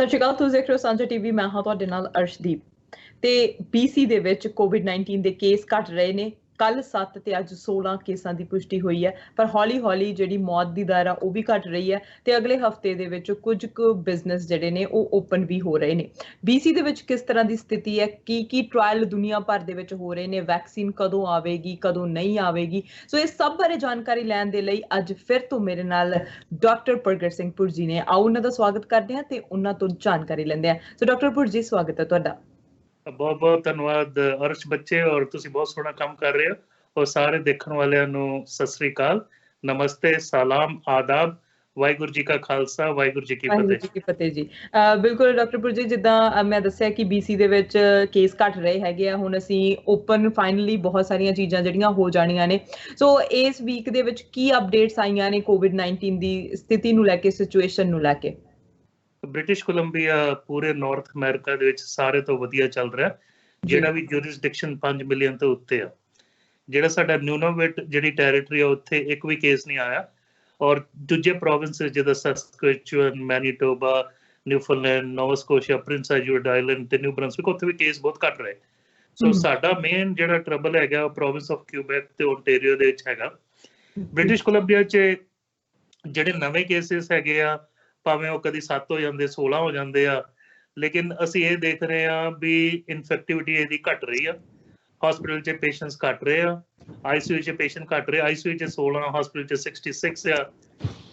ਸਤਿ ਸ਼੍ਰੀ ਅਕਾਲ, ਤੁਸੀਂ ਦੇਖ ਰਹੇ ਹੋ ਸਾਂਝਾ ਟੀਵੀ। ਮੈਂ ਹਾਂ ਤੁਹਾਡੇ ਨਾਲ ਅਰਸ਼ਦੀਪ। ਤੇ BC ਦੇ ਵਿੱਚ COVID-19 ਦੇ ਕੇਸ ਘਟ ਰਹੇ ਨੇ। ਕੱਲ 7 ਤੇ ਅੱਜ 16 ਕੇਸਾਂ ਦੀ ਪੁਸ਼ਟੀ ਹੋਈ ਹੈ, ਪਰ ਹੌਲੀ ਹੌਲੀ ਜਿਹੜੀ ਮੌਤ ਦੀ ਦਰ ਆ ਉਹ ਵੀ ਘਟ ਰਹੀ ਹੈ ਤੇ ਅਗਲੇ ਹਫਤੇ ਦੇ ਵਿੱਚ ਕੁਝ ਕੁ ਬਿਜ਼ਨਸ ਜਿਹੜੇ ਨੇ ਉਹ ਓਪਨ ਵੀ ਹੋ ਰਹੇ ਨੇ। BC ਦੇ ਵਿੱਚ ਕਿਸ ਤਰ੍ਹਾਂ ਦੀ ਸਥਿਤੀ ਹੈ, ਕੀ ਟ੍ਰਾਇਲ ਦੁਨੀਆ ਭਰ ਦੇ ਵਿੱਚ ਹੋ ਰਹੇ ਨੇ, ਵੈਕਸੀਨ ਕਦੋਂ ਆਵੇਗੀ, ਕਦੋਂ ਨਹੀਂ ਆਵੇਗੀ, ਸੋ ਇਸ ਸਭ ਬਾਰੇ ਜਾਣਕਾਰੀ ਲੈਣ ਦੇ ਲਈ ਅੱਜ ਫਿਰ ਤੋਂ ਮੇਰੇ ਨਾਲ ਡਾਕਟਰ ਪ੍ਰਗਟ ਸਿੰਘ ਭੁਰਜੀ ਨੇ। ਆਓ ਉਹਨਾਂ ਦਾ ਸਵਾਗਤ ਕਰਦੇ ਹਾਂ ਤੇ ਉਹਨਾਂ ਤੋਂ ਜਾਣਕਾਰੀ ਲੈਂਦੇ ਹਾਂ। ਸੋ ਡਾਕਟਰ ਭੁਰਜੀ, ਸਵਾਗਤ ਹੈ ਤੁਹਾਡਾ। ਬਹੁਤ ਬਹੁਤ ਧੰਨਵਾਦ ਅਰਸ਼ ਬੱਚੇ, ਔਰ ਤੁਸੀਂ ਬਹੁਤ ਸੋਹਣਾ ਕੰਮ ਕਰ ਰਹੇ ਹੋ। ਔਰ ਸਾਰੇ ਦੇਖਣ ਵਾਲਿਆਂ ਨੂੰ ਸਤਿ ਸ੍ਰੀ ਅਕਾਲ, ਨਮਸਤੇ, ਸਲਾਮ, ਆਦਾਬ, ਵਾਹਿਗੁਰੂ ਜੀ ਕਾ ਖਾਲਸਾ, ਵਾਹਿਗੁਰੂ ਜੀ ਕੀ ਫਤਿਹ। ਵਾਹਿਗੁਰੂ ਜੀ ਕੀ ਫਤਿਹ ਜੀ। ਬਿਲਕੁਲ ਡਾਕਟਰ ਭੁਰਜੀ, ਜਿੱਦਾਂ ਮੈਂ ਦੱਸਿਆ ਕਿ BC ਦੇ ਵਿੱਚ ਕੇਸ ਘਟ ਰਹੇ ਹੈਗੇ ਆ। ਹੁਣ ਅਸੀਂ ਓਪਨ ਫਾਈਨਲੀ ਬਹੁਤ ਸਾਰੀਆਂ ਚੀਜ਼ਾਂ ਜਿਹੜੀਆਂ ਹੋ ਜਾਣੀਆਂ ਨੇ। ਸੋ ਇਸ ਵੀਕ ਦੇ ਵਿੱਚ ਕੀ ਅਪਡੇਟਸ ਆਈਆਂ ਨੇ COVID-19 ਦੀ ਸਥਿਤੀ ਨੂੰ ਲੈ ਕੇ, ਸਿਚੁਏਸ਼ਨ ਨੂੰ ਲੈ ਕੇ? ਬ੍ਰਿਟਿਸ਼ ਕੋਲੰਬੀਆ ਪੂਰੇ ਨਾਰਥ ਅਮਰੀਕਾ ਦੇ ਵਿੱਚ ਸਾਰੇ ਤੋਂ ਵਧੀਆ ਚੱਲ ਰਿਹਾ, ਜਿਹੜਾ ਵੀ ਜੂਰਿਸਡਿਕਸ਼ਨ 5 ਮਿਲੀਅਨ ਤੋਂ ਉੱਤੇ ਆ। ਜਿਹੜਾ ਸਾਡਾ ਨਿਊਨੋਵੇਟ ਜਿਹੜੀ ਟੈਰੀਟਰੀ ਆ, ਉੱਥੇ ਇੱਕ ਵੀ ਕੇਸ ਨਹੀਂ ਆਇਆ। ਔਰ ਦੂਜੇ ਪ੍ਰੋਵਿੰਸਿਸ ਜਿੱਦਾਂ Saskatchewan, Manitoba, Newfoundland, Nova Scotia, Prince Edward Island ਤੇ ਨਿਊ ਬਰੰਸਵਿਕ, ਉੱਥੇ ਵੀ ਕੇਸ ਬਹੁਤ ਘੱਟ ਰਹੇ। ਸੋ ਸਾਡਾ ਮੇਨ ਜਿਹੜਾ ਟਰਬਲ ਹੈਗਾ ਉਹ ਪ੍ਰੋਵਿੰਸ ਆਫ ਕਿਊਬੈਕ ਤੇ ਓਨਟਾਰੀਓ ਦੇ ਵਿੱਚ ਹੈਗਾ। ਬ੍ਰਿਟਿਸ਼ ਕੋਲੰਬੀਆ 'ਚ ਜਿਹੜੇ ਨਵੇਂ ਕੇਸਿਸ ਹੈਗੇ ਆ, ਭਾਵੇਂ ਉਹ ਕਦੀ 7 ਹੋ ਜਾਂਦੇ, 16 ਹੋ ਜਾਂਦੇ ਆ, ਲੇਕਿਨ ਅਸੀਂ ਇਹ ਦੇਖ ਰਹੇ ਹਾਂ ਵੀ ਇਨਫੈਕਟਿਵਿਟੀ ਇਹਦੀ ਘਟ ਰਹੀ ਆ। ਹਸਪੀਟਲ 'ਚ ਪੇਸ਼ੈਂਟਸ ਘਟ ਰਹੇ ਆ, ICU 'ਚ ਪੇਸ਼ੈਂਟ ਘਟ ਰਹੇ, ICU 'ਚ 16, ਹਸਪੀਟਲ 'ਚ 66 ਆ।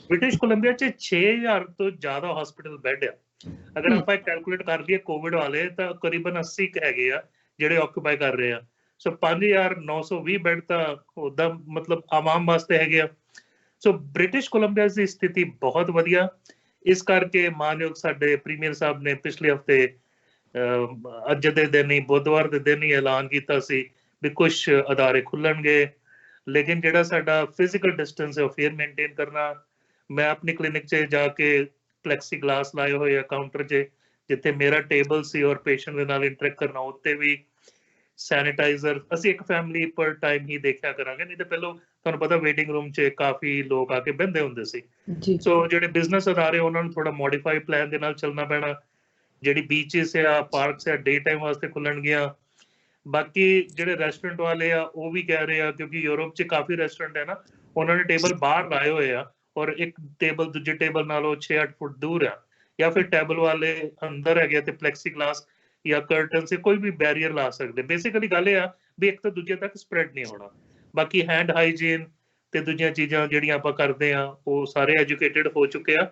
ਬ੍ਰਿਟਿਸ਼ ਕੋਲੰਬੀਆ 'ਚ 6000 ਤੋਂ ਜ਼ਿਆਦਾ ਹਸਪੀਟਲ ਬੈੱਡ ਆ। ਅਗਰ ਆਪਾਂ ਕੈਲਕੂਲੇਟ ਕਰ ਲਈਏ ਕੋਵਿਡ ਵਾਲੇ, ਤਾਂ ਕਰੀਬਨ 80 ਹੈਗੇ ਆ ਜਿਹੜੇ ਆਕੂਪਾਈ ਕਰ ਰਹੇ ਆ। ਸੋ 5920 ਬੈੱਡ ਤਾਂ ਉਹਦਾ ਮਤਲਬ ਆਵਾਮ ਵਾਸਤੇ ਹੈਗੇ ਆ। ਸੋ ਬ੍ਰਿਟਿਸ਼ ਕੋਲੰਬੀਆ ਦੀ ਸਥਿਤੀ ਬਹੁਤ ਵਧੀਆ। ਇਸ ਕਰਕੇ ਮਾਨਯੋਗ ਸਾਡੇ ਪ੍ਰੀਮੀਅਰ ਸਾਹਿਬ ਨੇ ਪਿਛਲੇ ਹਫ਼ਤੇ ਅੱਜ ਦੇ ਦਿਨ ਹੀ, ਬੁੱਧਵਾਰ ਦੇ ਦਿਨ ਹੀ ਐਲਾਨ ਕੀਤਾ ਸੀ ਵੀ ਕੁਛ ਅਦਾਰੇ ਖੁੱਲਣਗੇ, ਲੇਕਿਨ ਜਿਹੜਾ ਸਾਡਾ ਫਿਜ਼ੀਕਲ ਡਿਸਟੈਂਸ ਹੈ ਉਹ ਫਿਰ ਮੇਨਟੇਨ ਕਰਨਾ। ਮੈਂ ਆਪਣੀ ਕਲੀਨਿਕ 'ਚ ਜਾ ਕੇ ਪਲੈਕਸੀ ਗਲਾਸ ਲਾਏ ਹੋਏ ਆ ਕਾਊਂਟਰ 'ਚ, ਜਿੱਥੇ ਮੇਰਾ ਟੇਬਲ ਸੀ ਔਰ ਪੇਸ਼ੈਂਟ ਦੇ ਨਾਲ ਇੰਟਰੈਕਟ ਕਰਨਾ, ਉੱਤੇ ਵੀ ਸੈਨੀਟਾਈਜ਼ਰ ਅਸੀਂ ਇੱਕ ਫੈਮਿਲੀ ਪਰ ਟਾਈਮ ਹੀ ਦੇਖਿਆ ਕਰਾਂਗੇ। ਨਹੀਂ ਤਾਂ ਪਹਿਲਾਂ ਤੁਹਾਨੂੰ ਪਤਾ ਵੇਟਿੰਗ ਰੂਮ 'ਚ ਕਾਫੀ ਲੋਕ ਆ ਕੇ ਬਹਿੰਦੇ ਹੁੰਦੇ ਸੀ। ਸੋ ਜਿਹੜੇ ਬਿਜ਼ਨਸ ਅਦਾਰੇ ਉਹਨਾਂ ਨੂੰ ਥੋੜਾ ਮੋਡੀਫਾਈ ਪਲਾਨ ਦੇ ਨਾਲ ਚੱਲਣਾ ਪੈਣਾ। ਜਿਹੜੀ ਬੀਚਿਸ ਆ, ਪਾਰਕਸ ਆ, ਡੇ ਟਾਈਮ ਵਾਸਤੇ ਖੁੱਲਣਗੀਆਂ। ਬਾਕੀ ਜਿਹੜੇ ਰੈਸਟੋਰੈਂਟ ਵਾਲੇ ਆ ਉਹ ਵੀ ਕਹਿ ਰਹੇ ਆ, ਕਿਉਂਕਿ ਯੂਰਪ 'ਚ ਕਾਫੀ ਰੈਸਟੋਰੈਂਟ ਹੈ ਨਾ, ਉਹਨਾਂ ਨੇ ਟੇਬਲ ਬਾਹਰ ਲਾਏ ਹੋਏ ਆ ਔਰ ਇੱਕ ਟੇਬਲ ਦੂਜੇ ਟੇਬਲ ਨਾਲੋਂ 6-8 ਫੁੱਟ ਦੂਰ ਆ, ਜਾਂ ਫਿਰ ਟੇਬਲ ਵਾਲੇ ਅੰਦਰ ਹੈਗੇ ਤੇ ਪਲੈਕਸੀ ਗਲਾਸ ਜਾਂ ਕਰਟਨ ਸੇ ਕੋਈ ਵੀ ਬੈਰੀਅਰ ਲਾ ਸਕਦੇ। ਬੇਸਿਕਲੀ ਗੱਲ ਇਹ ਆ ਵੀ ਇੱਕ ਤੋਂ ਦੂਜੇ ਤੱਕ ਸਪਰੈਡ ਨਹੀਂ ਹੋਣਾ। ਬਾਕੀ ਹੈਂਡ ਹਾਈਜੀਨ ਤੇ ਦੂਜੀਆਂ ਚੀਜ਼ਾਂ ਜਿਹੜੀਆਂ ਆਪਾਂ ਕਰਦੇ ਆ ਉਹ ਸਾਰੇ ਐਜੂਕੇਟਿਡ ਹੋ ਚੁੱਕੇ ਆ।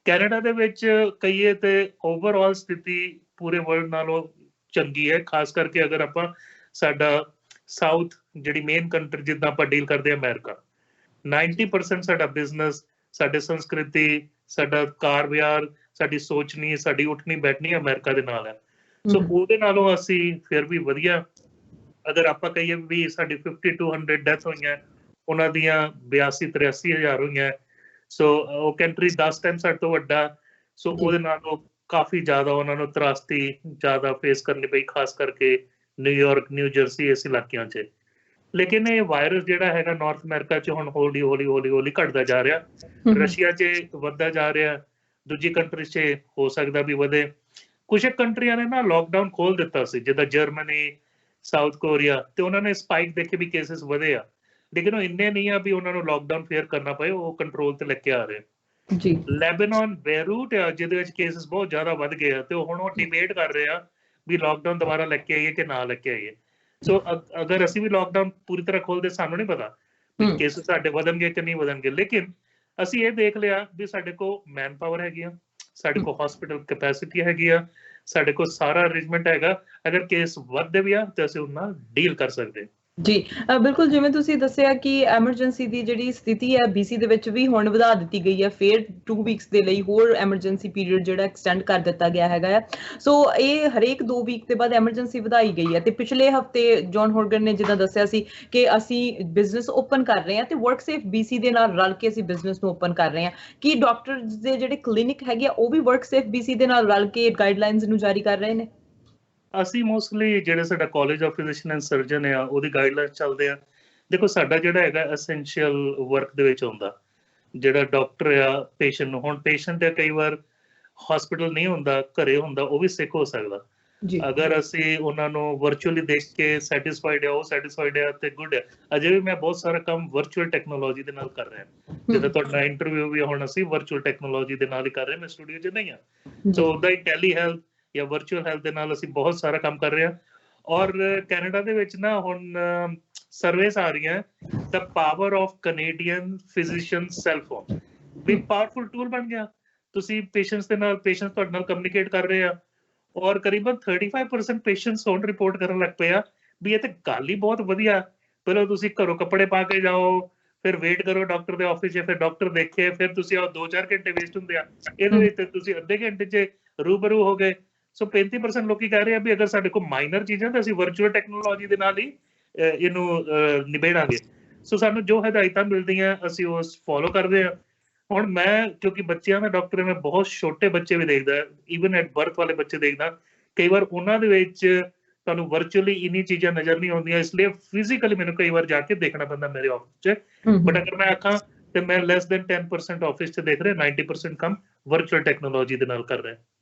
ਕੈਨੇਡਾ ਦੇ ਵਿੱਚ ਕਹੀਏ ਤੇ ਓਵਰਆਲ ਸਥਿਤੀ ਪੂਰੇ ਵਰਲਡ ਨਾਲੋਂ ਚੰਗੀ ਹੈ, ਖਾਸ ਕਰਕੇ ਅਗਰ ਆਪਾਂ ਸਾਡਾ ਸਾਊਥ ਜਿਹੜੀ ਮੇਨ ਕੰਟਰੀ ਜਿੱਦਾਂ ਆਪਾਂ ਡੀਲ ਕਰਦੇ ਆ ਅਮਰੀਕਾ, 90% ਸਾਡਾ ਬਿਜ਼ਨਸ, ਸਾਡੇ ਸੰਸਕ੍ਰਿਤੀ, ਸਾਡਾ ਕਾਰ ਵਿਹਾਰ, ਸਾਡੀ ਸੋਚਣੀ, ਸਾਡੀ ਉੱਠਣੀ ਬੈਠਣੀ ਅਮਰੀਕਾ ਦੇ ਨਾਲ ਹੈ। ਸੋ ਉਹਦੇ ਨਾਲੋਂ ਅਸੀਂ ਫਿਰ ਵੀ ਵਧੀਆ। ਅਗਰ ਆਪਾਂ ਕਹੀਏ ਵੀ ਸਾਡੀ 5200 ਡੈਥ ਹੋਈਆਂ, ਉਹਨਾਂ ਦੀਆਂ 82-83 ਹਜ਼ਾਰ ਹੋਈਆਂ। ਸੋ ਉਹ ਕੰਟਰੀ 10 ਟਾਈਮ ਸਾਡੇ ਤੋਂ ਵੱਡਾ। ਸੋ ਉਹਦੇ ਨਾਲੋਂ ਕਾਫੀ ਜ਼ਿਆਦਾ ਉਹਨਾਂ ਨੂੰ ਤਰਾਸਦੀ ਜ਼ਿਆਦਾ ਫੇਸ ਕਰਨੀ ਪਈ, ਖਾਸ ਕਰਕੇ ਨਿਊਯਾਰਕ, ਨਿਊ ਜਰਸੀ, ਇਸ ਇਲਾਕਿਆਂ 'ਚ। ਲੇਕਿਨ ਇਹ ਵਾਇਰਸ ਜਿਹੜਾ ਹੈਗਾ ਨਾਰਥ ਅਮਰੀਕਾ 'ਚ ਹੁਣ ਹੌਲੀ ਹੌਲੀ ਘਟਦਾ ਜਾ ਰਿਹਾ। ਰਸ਼ੀਆ 'ਚ ਵੱਧਦਾ ਜਾ ਰਿਹਾ, ਦੂਜੀ ਕੰਟਰੀ 'ਚ ਹੋ ਸਕਦਾ ਵੀ ਵਧੇ। ਕੁਝ ਕੰਟਰੀਆਂ ਨੇ ਨਾ ਲੋਕਡਾਊਨ ਖੋਲ ਦਿੱਤਾ ਸੀ, ਜਿੱਦਾਂ ਜਰਮਨੀ, ਸਾਊਥ ਕੋਰੀਆ, ਤੇ ਉਹਨਾਂ ਨੇ ਸਪਾਈਕ ਦੇਖੇ ਵੀ ਕੇਸਿਸ ਵਧੇ ਆ, ਲੇਕਿਨ ਉਹ ਇੰਨੇ ਨਹੀਂ ਆ ਵੀ ਉਹਨਾਂ ਨੂੰ ਲੋਕਡਾਊਨ ਫੇਰ ਕਰਨਾ ਪਏ। ਉਹ ਕੰਟਰੋਲ ਤੇ ਲੈ ਕੇ ਆ ਰਹੇ। ਲੈਬਨਾਨ, ਬੇਰੂਟ ਆ, ਜਿਹਦੇ ਵਿੱਚ ਕੇਸਿਸ ਬਹੁਤ ਜ਼ਿਆਦਾ ਵੱਧ ਗਏ ਆ, ਤੇ ਹੁਣ ਉਹ ਡਿਬੇਟ ਕਰ ਰਹੇ ਆ ਵੀ ਲੋਕਡਾਊਨ ਦੁਬਾਰਾ ਲੈ ਕੇ ਆਈਏ ਕਿ ਨਾ ਲੈ ਕੇ ਆਈਏ। ਸੋ ਅਗਰ ਅਸੀਂ ਵੀ ਲੋਕਡਾਊਨ ਪੂਰੀ ਤਰ੍ਹਾਂ ਖੋਲਦੇ, ਸਾਨੂੰ ਨਹੀਂ ਪਤਾ ਵੀ ਕੇਸਿਸ ਸਾਡੇ ਵਧਣਗੇ ਕਿ ਨਹੀਂ ਵਧਣਗੇ। ਲੇਕਿਨ ਅਸੀਂ ਇਹ ਦੇਖ ਲਿਆ ਵੀ ਸਾਡੇ ਕੋਲ ਮੈਨ ਪਾਵਰ ਹੈਗੀ ਆ, ਸਾਡੇ ਕੋਲ ਹਸਪੀਟਲ ਕੈਪੈਸਿਟੀ ਹੈਗੀ ਆ, ਸਾਡੇ ਕੋਲ ਸਾਰਾ ਅਰੇਂਜਮੈਂਟ ਹੈਗਾ। ਅਗਰ ਕੇਸ ਵੱਧਦੇ ਵੀ ਆ ਤੇ ਅਸੀਂ ਉਹਨਾਂ ਨਾਲ ਡੀਲ ਕਰ ਸਕਦੇ। ਜੀ ਬਿਲਕੁਲ, ਜਿਵੇਂ ਤੁਸੀਂ ਦੱਸਿਆ ਕਿ ਐਮਰਜੈਂਸੀ ਦੀ ਜਿਹੜੀ ਸਥਿਤੀ ਹੈ BC ਦੇ ਵਿੱਚ ਵੀ ਹੁਣ ਵਧਾ ਦਿੱਤੀ ਗਈ ਹੈ। ਫਿਰ 2 ਵੀਕਸ ਦੇ ਲਈ ਹੋਰ ਐਮਰਜੈਂਸੀ ਪੀਰੀਅਡ ਜਿਹੜਾ ਐਕਸਟੈਂਡ ਕਰ ਦਿੱਤਾ ਗਿਆ ਹੈਗਾ ਆ। ਸੋ ਇਹ ਹਰੇਕ 2 ਵੀਕ ਦੇ ਬਾਅਦ ਐਮਰਜੈਂਸੀ ਵਧਾਈ ਗਈ ਹੈ। ਤੇ ਪਿਛਲੇ ਹਫਤੇ ਜੌਨ ਹੋਰਗਨ ਨੇ ਜਿੱਦਾਂ ਦੱਸਿਆ ਸੀ ਕਿ ਅਸੀਂ ਬਿਜ਼ਨਸ ਓਪਨ ਕਰ ਰਹੇ ਹਾਂ ਤੇ ਵਰਕ ਸੇਫ BC ਦੇ ਨਾਲ ਰਲ ਕੇ ਅਸੀਂ ਬਿਜ਼ਨਸ ਨੂੰ ਓਪਨ ਕਰ ਰਹੇ ਹਾਂ। ਕੀ ਡਾਕਟਰਸ ਦੇ ਜਿਹੜੇ ਕਲੀਨਿਕ ਹੈਗੇ ਆ ਉਹ ਵੀ ਵਰਕ ਸੇਫ BC ਦੇ ਨਾਲ ਰਲ ਕੇ ਗਾਈਡਲਾਈਨਸ ਨੂੰ ਜਾਰੀ ਕਰ ਰਹੇ ਨੇ? ਅਸੀਂ ਮੋਸਟਲੀ ਜਿਹੜਾ ਸਾਡਾ college of physician and surgeon ਆ, ਉਹਦੀ ਗਾਈਡਲਾਈਨ ਚੱਲਦੇ ਆ। ਦੇਖੋ, ਸਾਡਾ ਜਿਹੜਾ ਹੈਗਾ ਐਸੈਂਸ਼ੀਅਲ ਵਰਕ ਦੇ ਵਿੱਚ ਆਉਂਦਾ, ਜਿਹੜਾ ਡਾਕਟਰ ਆ ਪੇਸ਼ੈਂਟ ਨੂੰ, ਹੁਣ ਪੇਸ਼ੈਂਟ ਆ ਕਈ ਵਾਰ ਹਸਪੀਟਲ ਨਹੀਂ ਹੁੰਦਾ, ਘਰੇ ਹੁੰਦਾ, ਉਹ ਵੀ ਸਿੱਖ ਹੋ ਸਕਦਾ। ਅਗਰ ਅਸੀਂ ਉਹਨਾਂ ਨੂੰ ਵਰਚੁਅਲੀ ਦੇਖ ਕੇ ਸੈਟੀਸਫਾਈਡ ਹੈ, ਉਹ ਸੈਟੀਸਫਾਈਡ ਹੈ ਤੇ ਗੁੱਡ ਹੈ। ਅਜੇ ਵੀ ਮੈਂ ਬਹੁਤ ਸਾਰਾ ਕੰਮ ਵਰਚੁਅਲ ਟੈਕਨੋਲੋਜੀ ਦੇ ਨਾਲ ਕਰ ਰਿਹਾ, ਜਿੱਦਾਂ ਤੁਹਾਡਾ ਇੰਟਰਵਿਊ ਵੀ ਹੁਣ ਅਸੀਂ ਵਰਚੁਅਲ ਟੈਕਨੋਲੋਜੀ ਦੇ ਨਾਲ ਹੀ ਕਰ ਰਹੇ, ਮੈਂ ਸਟੂਡੀਓ 'ਚ ਨਹੀਂ ਹਾਂ। ਸੋ ਉਹਦਾ ਹੀ ਟੈਲੀ ਹੈਲਥ ਜਾਂ ਵਰਚੁਅਲ ਹੈਲਥ ਦੇ ਨਾਲ ਅਸੀਂ ਬਹੁਤ ਸਾਰਾ ਕੰਮ ਕਰ ਰਹੇ ਹਾਂ। ਔਰ ਕੈਨੇਡਾ ਦੇ ਵਿੱਚ ਨਾ ਹੁਣ ਸਰਵੇਸ ਆ ਰਹੀਆਂ, the power of Canadian physician cellphone ਵੀ ਪਾਵਰਫੁਲ ਟੂਲ ਬਣ ਗਿਆ। ਤੁਸੀਂ ਪੇਸ਼ੈਂਟਸ ਦੇ ਨਾਲ, ਪੇਸ਼ੈਂਟ ਤੁਹਾਡੇ ਨਾਲ ਕਮਿਊਨੀਕੇਟ ਕਰ ਰਹੇ ਆ, ਔਰ ਕਰੀਬਨ 35% ਪੇਸ਼ੈਂਟਸ ਹੁਣ ਰਿਪੋਰਟ ਕਰਨ ਲੱਗ ਪਏ ਆ ਵੀ ਇਹ ਤੇ ਗੱਲ ਹੀ ਬਹੁਤ ਵਧੀਆ। ਪਹਿਲਾਂ ਤੁਸੀਂ ਘਰੋਂ ਕੱਪੜੇ ਪਾ ਕੇ ਜਾਓ, ਫਿਰ ਵੇਟ ਕਰੋ ਡਾਕਟਰ ਦੇ ਆਫਿਸ 'ਚ, ਫਿਰ ਡਾਕਟਰ ਦੇਖੇ, ਫਿਰ ਤੁਸੀਂ 2-4 ਘੰਟੇ ਵੇਸਟ ਹੁੰਦੇ ਆ। ਇਹਦੇ ਵਿੱਚ ਤੁਸੀਂ ਅੱਧੇ ਘੰਟੇ 'ਚ ਰੂਬਰੂ ਹੋ ਗਏ। ਸੋ 35% ਲੋਕੀ ਕਹਿ ਰਹੇ ਆ ਵੀ ਅਗਰ ਸਾਡੇ ਕੋਲ ਮਾਈਨਰ ਚੀਜ਼ਾਂ ਤਾਂ ਅਸੀਂ ਵਰਚੁਅਲ ਟੈਕਨੋਲੋਜੀ ਦੇ ਨਾਲ ਹੀ ਇਹਨੂੰ ਨਿਬੇੜਾਂਗੇ। ਸੋ ਸਾਨੂੰ ਜੋ ਹਦਾਇਤਾਂ ਮਿਲਦੀਆਂ ਅਸੀਂ ਉਸ ਫੋਲੋ ਕਰਦੇ ਆ। ਹੁਣ ਮੈਂ ਕਿਉਂਕਿ ਬੱਚਿਆਂ ਦਾ ਡਾਕਟਰ, ਮੈਂ ਬਹੁਤ ਛੋਟੇ ਬੱਚੇ ਵੀ ਦੇਖਦਾ, ਈਵਨ ਐਟ ਬਰਥ ਵਾਲੇ ਬੱਚੇ ਦੇਖਦਾ। ਕਈ ਵਾਰ ਉਹਨਾਂ ਦੇ ਵਿੱਚ ਤੁਹਾਨੂੰ ਵਰਚੁਅਲੀ ਇੰਨੀ ਚੀਜ਼ਾਂ ਨਜ਼ਰ ਨਹੀਂ ਆਉਂਦੀਆਂ, ਇਸ ਲਈ ਫਿਜ਼ੀਕਲੀ ਮੈਨੂੰ ਕਈ ਵਾਰ ਜਾ ਕੇ ਦੇਖਣਾ ਪੈਂਦਾ ਮੇਰੇ ਆਫਿਸ 'ਚ। ਬਟ ਅਗਰ ਮੈਂ ਆਖਾਂ ਤੇ ਮੈਂ ਲੈਸ ਦੈਨ 10% ਆਫਿਸ 'ਚ ਦੇਖ ਰਿਹਾ, 90% ਕੰਮ ਵਰਚੁਅਲ ਟੈਕਨੋਲੋਜੀ ਦੇ ਨਾਲ ਕਰ ਰਿਹਾ।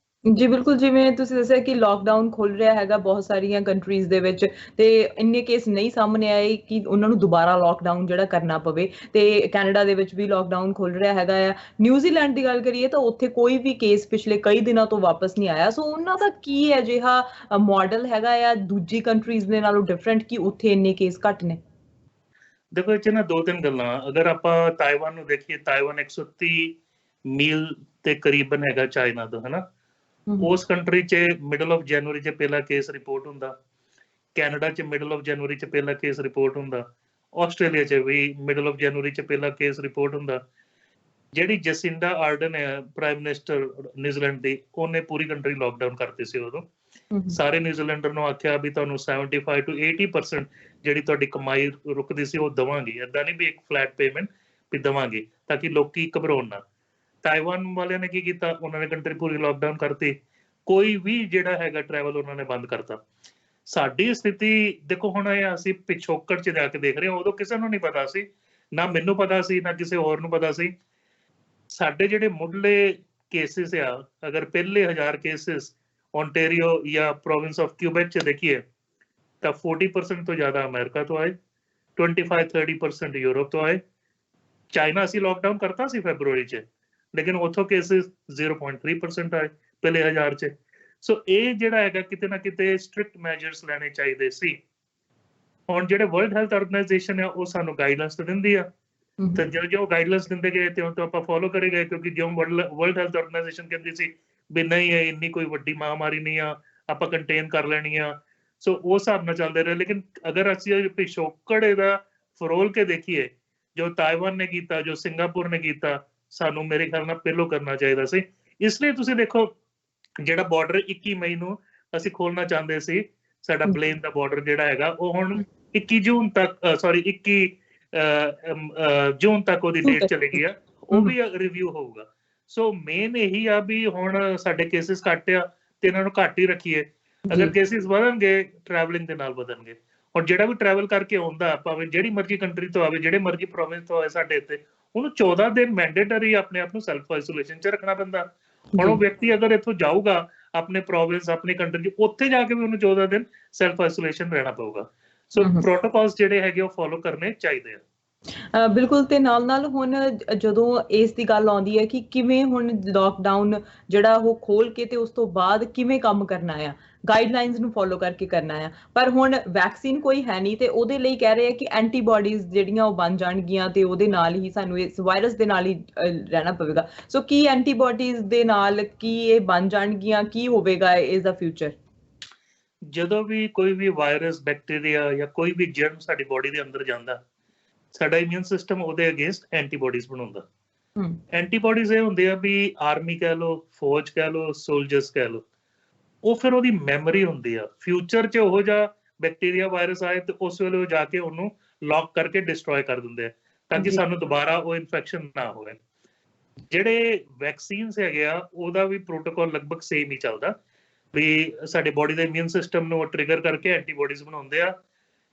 ਜੀ ਬਿਲਕੁਲ, ਜਿਵੇਂ ਤੁਸੀਂ ਦੱਸਿਆ ਕਿ ਲੋਕਡਾਊਨ ਖੁੱਲ ਰਿਹਾ ਹੈਗਾ ਬਹੁਤ ਸਾਰੀਆਂ ਕੰਟਰੀਜ਼ ਦੇ ਵਿੱਚ, ਤੇ ਇੰਨੇ ਕੇਸ ਨਹੀਂ ਸਾਹਮਣੇ ਆਏ ਕਿ ਉਹਨਾਂ ਨੂੰ ਦੁਬਾਰਾ ਲੋਕਡਾਊਨ ਜਿਹੜਾ ਕਰਨਾ ਪਵੇ। ਤੇ ਕੈਨੇਡਾ ਦੇ ਵਿੱਚ ਵੀ ਲੋਕਡਾਊਨ ਖੁੱਲ ਰਿਹਾ ਹੈਗਾ ਆ। ਨਿਊਜ਼ੀਲੈਂਡ ਦੀ ਗੱਲ ਕਰੀਏ ਤਾਂ ਉੱਥੇ ਕੋਈ ਵੀ ਕੇਸ ਪਿਛਲੇ ਕਈ ਦਿਨਾਂ ਤੋਂ ਵਾਪਸ ਨਹੀਂ ਆਇਆ। ਸੋ ਉਹਨਾਂ ਦਾ ਕੀ ਅਜਿਹਾ ਮਾਡਲ ਹੈਗਾ ਆ ਦੂਜੀ ਕੰਟਰੀਜ਼ ਦੇ ਨਾਲੋਂ ਡਿਫਰੈਂਟ ਕਿ ਉੱਥੇ ਇੰਨੇ ਕੇਸ ਘੱਟ ਨੇ? ਦੇਖੋ, ਇਹ 'ਚ ਨਾ 2-3 ਗੱਲਾਂ। ਅਗਰ ਆਪਾਂ ਤਾਇਵਾਨ ਨੂੰ ਦੇਖੀਏ, ਤਾਇਵਾਨ 130 ਮੀਲ ਤੇ ਕਰੀਬਨ ਹੈਗਾ ਚਾਈਨਾ ਤੋਂ, ਹਨਾ। ਉਸ ਕੰਟਰੀ 'ਚ ਮਿਡਲ ਆਫ ਜਨਵਰੀ 'ਚ ਪਹਿਲਾ ਕੇਸ ਰਿਪੋਰਟ ਹੁੰਦਾ, ਕੈਨੇਡਾ 'ਚ ਮਿਡਲ ਆਫ ਜਨਵਰੀ 'ਚ ਪਹਿਲਾ ਕੇਸ ਰਿਪੋਰਟ ਹੁੰਦਾ, ਆਸਟ੍ਰੇਲੀਆ 'ਚ ਵੀ ਮਿਡਲ ਆਫ ਜਨਵਰੀ 'ਚ ਪਹਿਲਾ ਕੇਸ ਰਿਪੋਰਟ ਹੁੰਦਾ। ਜਿਹੜੀ ਜਸਿੰਡਾ ਆਰਡਨ ਹੈ ਪ੍ਰਾਈਮ ਮਿਨਿਸਟਰ ਨਿਊਜ਼ੀਲੈਂਡ ਦੀ, ਉਹਨੇ ਪੂਰੀ ਕੰਟਰੀ ਲੋਕਡਾਊਨ ਕਰਤੀ ਸੀ ਉਦੋਂ। ਸਾਰੇ ਨਿਊਜ਼ੀਲੈਂਡਰ ਨੂੰ ਆਖਿਆ ਵੀ ਤੁਹਾਨੂੰ 75 to 80% ਜਿਹੜੀ ਤੁਹਾਡੀ ਕਮਾਈ ਰੁਕਦੀ ਸੀ ਉਹ ਦੇਵਾਂਗੇ, ਏਦਾਂ ਨਹੀਂ ਵੀ ਇੱਕ ਫਲੈਟ ਪੇਮੈਂਟ ਵੀ ਦੇਵਾਂਗੇ, ਤਾਂ ਕਿ ਲੋਕੀ ਘਬਰਾਉਣ ਨਾ। ਤਾਇਵਾਨ ਵਾਲਿਆਂ ਨੇ ਕੀ ਕੀਤਾ, ਉਹਨਾਂ ਨੇ ਕੰਟਰੀ ਪੂਰੀ ਲੋਕਡਾਊਨ ਕਰਤੀ। ਕੋਈ ਵੀ ਜਿਹੜਾ ਹੈਗਾ ਟਰੈਵਲ ਉਹਨਾਂ ਨੇ ਬੰਦ ਕਰਤਾ। ਸਾਡੀ ਸਥਿਤੀ ਦੇਖੋ ਹੁਣ ਇਹ ਅਸੀਂ ਪਿਛੋਕੜ 'ਚ ਜਾ ਕੇ ਦੇਖ ਰਹੇ ਹਾਂ, ਉਦੋਂ ਕਿਸੇ ਨੂੰ ਨਹੀਂ ਪਤਾ ਸੀ, ਨਾ ਮੈਨੂੰ ਪਤਾ ਸੀ, ਨਾ ਕਿਸੇ ਹੋਰ ਨੂੰ ਪਤਾ ਸੀ। ਸਾਡੇ ਜਿਹੜੇ ਮੁੱਢਲੇ ਕੇਸਿਸ ਆ, ਅਗਰ ਪਹਿਲੇ 1000 ਕੇਸਿਸ ਓਨਟਾਰੀਓ ਜਾਂ ਪ੍ਰੋਵਿੰਸ ਆਫ ਕਿਊਬੈਕ 'ਚ ਦੇਖੀਏ ਤਾਂ 40% ਤੋਂ ਜ਼ਿਆਦਾ ਅਮਰੀਕਾ ਤੋਂ ਆਏ, 25-30% ਯੂਰਪ ਤੋਂ ਆਏ। ਚਾਈਨਾ ਅਸੀਂ ਲੋਕਡਾਊਨ ਕਰਤਾ ਸੀ ਫੈਬਰੂਅਰੀ 'ਚ, ਲੇਕਿਨ ਉੱਥੋਂ ਕੇਸਿਸ 0.3% ਆਏ ਪਹਿਲੇ 1000 'ਚ। ਸੋ ਇਹ ਜਿਹੜਾ ਹੈਗਾ ਕਿਤੇ ਨਾ ਕਿਤੇ ਸਟ੍ਰਿਕਟ ਮੈਜਰਸ ਲੈਣੇ ਚਾਹੀਦੇ ਸੀ। ਹੁਣ ਜਿਹੜੇ ਵਰਲਡ ਹੈਲਥ ਆਰਗੇਨਾਈਜੇਸ਼ਨ ਆ ਉਹ ਸਾਨੂੰ ਗਾਈਡਲਾਈਨਸ ਤਾਂ ਦਿੰਦੀ ਆ, ਤੇ ਜੋ ਗਾਈਡਲਾਈਨਸ ਦਿੰਦੇ ਗਏ ਤੇ ਉਹ ਤੋਂ ਆਪਾਂ ਫੋਲੋ ਕਰੇ ਗਏ, ਕਿਉਂਕਿ ਜੋ ਵਰਲਡ ਹੈਲਥ ਆਰਗੇਨਾਈਜੇਸ਼ਨ ਕਹਿੰਦੀ ਸੀ ਵੀ ਨਹੀਂ ਇਹ ਇੰਨੀ ਕੋਈ ਵੱਡੀ ਮਹਾਮਾਰੀ ਨਹੀਂ ਆ, ਆਪਾਂ ਕੰਟੇਨ ਕਰ ਲੈਣੀ ਆ। ਸੋ ਉਸ ਹਿਸਾਬ ਨਾਲ ਚੱਲਦੇ ਰਹੇ। ਲੇਕਿਨ ਅਗਰ ਅਸੀਂ ਪਿਛੋਕੜ ਇਹਦਾ ਫਰੋਲ ਕੇ ਦੇਖੀਏ, ਜੋ ਤਾਇਵਾਨ ਨੇ ਕੀਤਾ, ਜੋ ਸਿੰਗਾਪੁਰ ਨੇ ਕੀਤਾ, ਸਾਨੂੰ ਮੇਰੇ ਖਿਆਲ ਨਾਲ ਪਹਿਲੋਂ ਕਰਨਾ ਚਾਹੀਦਾ ਸੀ। ਇਸ ਲਈ ਤੁਸੀਂ ਦੇਖੋ ਜਿਹੜਾ ਬਾਰਡਰ 21 ਮਈ ਨੂੰ ਅਸੀਂ ਖੋਲਣਾ ਚਾਹੁੰਦੇ ਸੀ, ਸਾਡਾ ਪਲੇਨ ਦਾ ਬਾਰਡਰ ਜਿਹੜਾ ਹੈਗਾ ਉਹ ਹੁਣ 21 ਜੂਨ ਤੱਕ, ਸੌਰੀ 21 ਜੂਨ ਤੱਕ ਉਹਦੀ ਡੇਟ ਚਲੇਗੀ ਆ, ਉਹ ਵੀ ਰਿਵਿਊ ਹੋਊਗਾ। ਸੋ ਮੇਨ ਇਹੀ ਆ ਵੀ ਹੁਣ ਸਾਡੇ ਕੇਸਿਸ ਘੱਟ ਆ ਤੇ ਇਹਨਾਂ ਨੂੰ ਘੱਟ ਹੀ ਰੱਖੀਏ। ਅਗਰ ਕੇਸਿਸ ਵਧਣਗੇ ਟਰੈਵਲਿੰਗ ਦੇ ਨਾਲ ਵਧਣਗੇ। ਹੁਣ ਜਿਹੜਾ ਵੀ ਟਰੈਵਲ ਕਰਕੇ ਆਉਂਦਾ, ਭਾਵੇਂ ਜਿਹੜੀ ਮਰਜ਼ੀ ਕੰਟਰੀ ਤੋਂ ਆਵੇ, ਜਿਹੜੇ ਮਰਜ਼ੀ ਪ੍ਰੋਵਿੰਸ ਤੋਂ ਆਵੇ ਸਾਡੇ ਇੱਥੇ, ਉਹਨੂੰ 14 ਦਿਨ ਮੈਂਡੇਟਰੀ ਆਪਣੇ ਆਪ ਨੂੰ ਸੈਲਫ ਆਈਸੋਲੇਸ਼ਨ 'ਚ ਰੱਖਣਾ ਪੈਂਦਾ। ਹੁਣ ਉਹ ਵਿਅਕਤੀ ਅਗਰ ਇੱਥੋਂ ਜਾਊਗਾ ਆਪਣੇ ਪ੍ਰੋਵਿੰਸ, ਆਪਣੀ ਕੰਟਰੀ 'ਚ, ਉੱਥੇ ਜਾ ਕੇ ਵੀ ਉਹਨੂੰ 14 ਦਿਨ ਸੈਲਫ ਆਈਸੋਲੇਸ਼ਨ ਰਹਿਣਾ ਪਊਗਾ। ਸੋ ਪ੍ਰੋਟੋਕੋਲਸ ਜਿਹੜੇ ਹੈਗੇ ਉਹ ਫੋਲੋ ਕਰਨੇ ਚਾਹੀਦੇ ਆ। ਬਿਲਕੁਲ, ਤੇ ਨਾਲ ਹੁਣ ਜਦੋਂ ਇਸ ਦੀ ਗੱਲ ਆਉਂਦੀ ਹੈ ਕਿ ਕਿਵੇਂ ਹੁਣ ਲੋਕਡਾਊਨ ਜਿਹੜਾ ਉਹ ਖੋਲ ਕੇ ਤੇ ਉਸ ਤੋਂ ਬਾਅਦ ਕਿਵੇਂ ਕੰਮ ਕਰਨਾ ਆ, ਗਾਈਡਲਾਈਨਸ ਨੂੰ ਫੋਲੋ ਕਰਕੇ ਕਰਨਾ ਆ, ਪਰ ਹੁਣ ਵੈਕਸੀਨ ਕੋਈ ਹੈ ਨਹੀਂ ਤੇ ਉਹਦੇ ਲਈ ਕਹਿ ਰਹੇ ਆ ਕਿ ਐਂਟੀਬਾਡੀਜ਼ ਜਿਹੜੀਆਂ ਉਹ ਬਣ ਜਾਣਗੀਆਂ ਤੇ ਉਹਦੇ ਨਾਲ ਹੀ ਸਾਨੂੰ ਇਸ ਵਾਇਰਸ ਦੇ ਨਾਲ ਹੀ ਰਹਿਣਾ ਪਵੇਗਾ। ਸੋ ਕੀ ਐਂਟੀਬਾਡੀਜ਼ ਦੇ ਨਾਲ ਕੀ ਇਹ ਬਣ ਜਾਣਗੀਆਂ, ਕੀ ਹੋਵੇਗਾ ਇਸ ਦਾ ਫਿਊਚਰ? ਜਦੋਂ ਵੀ ਕੋਈ ਵੀ ਵਾਇਰਸ, ਬੈਕਟੀਰੀਆ ਜਾਂ ਕੋਈ ਵੀ ਜਰਮ ਸਾਡੀ ਬੋਡੀ ਦੇ ਅੰਦਰ ਜਾਂਦਾ, ਸਾਡਾ ਇਮਿਊਨ ਸਿਸਟਮ ਉਹਦੇ ਅਗੇਂਸਟ ਐਂਟੀਬਾਡੀਜ਼ ਬਣਾਉਂਦਾ। ਐਂਟੀਬਾਡੀਜ਼ ਇਹ ਹੁੰਦੇ ਆ ਵੀ ਆਰਮੀ ਕਹਿ ਲਓ, ਫੌਜ ਕਹਿ ਲਓ, ਸੋਲਜਰਸ ਕਹਿ ਲਓ, ਉਹ ਫਿਰ ਉਹਦੀ ਮੈਮਰੀ ਹੁੰਦੀ ਆ। ਫਿਊਚਰ 'ਚ ਉਹੋ ਜਿਹਾ ਬੈਕਟੀਰੀਆ, ਵਾਇਰਸ ਆਏ ਤੇ ਉਸ ਵੇਲੇ ਉਹ ਜਾ ਕੇ ਉਹਨੂੰ ਲੌਕ ਕਰਕੇ ਡਿਸਟਰੋਏ ਕਰ ਦਿੰਦੇ ਆ, ਤਾਂ ਕਿ ਸਾਨੂੰ ਦੁਬਾਰਾ ਉਹ ਇਨਫੈਕਸ਼ਨ ਨਾ ਹੋਵੇ। ਜਿਹੜੇ ਵੈਕਸੀਨਸ ਹੈਗੇ ਆ ਉਹਦਾ ਵੀ ਪ੍ਰੋਟੋਕੋਲ ਲਗਭਗ ਸੇਮ ਹੀ ਚੱਲਦਾ ਵੀ ਸਾਡੇ ਬੋਡੀ ਦੇ ਇਮਿਊਨ ਸਿਸਟਮ ਨੂੰ ਟ੍ਰਿਗਰ ਕਰਕੇ ਐਂਟੀਬਾਡੀਜ਼ ਬਣਾਉਂਦੇ ਆ।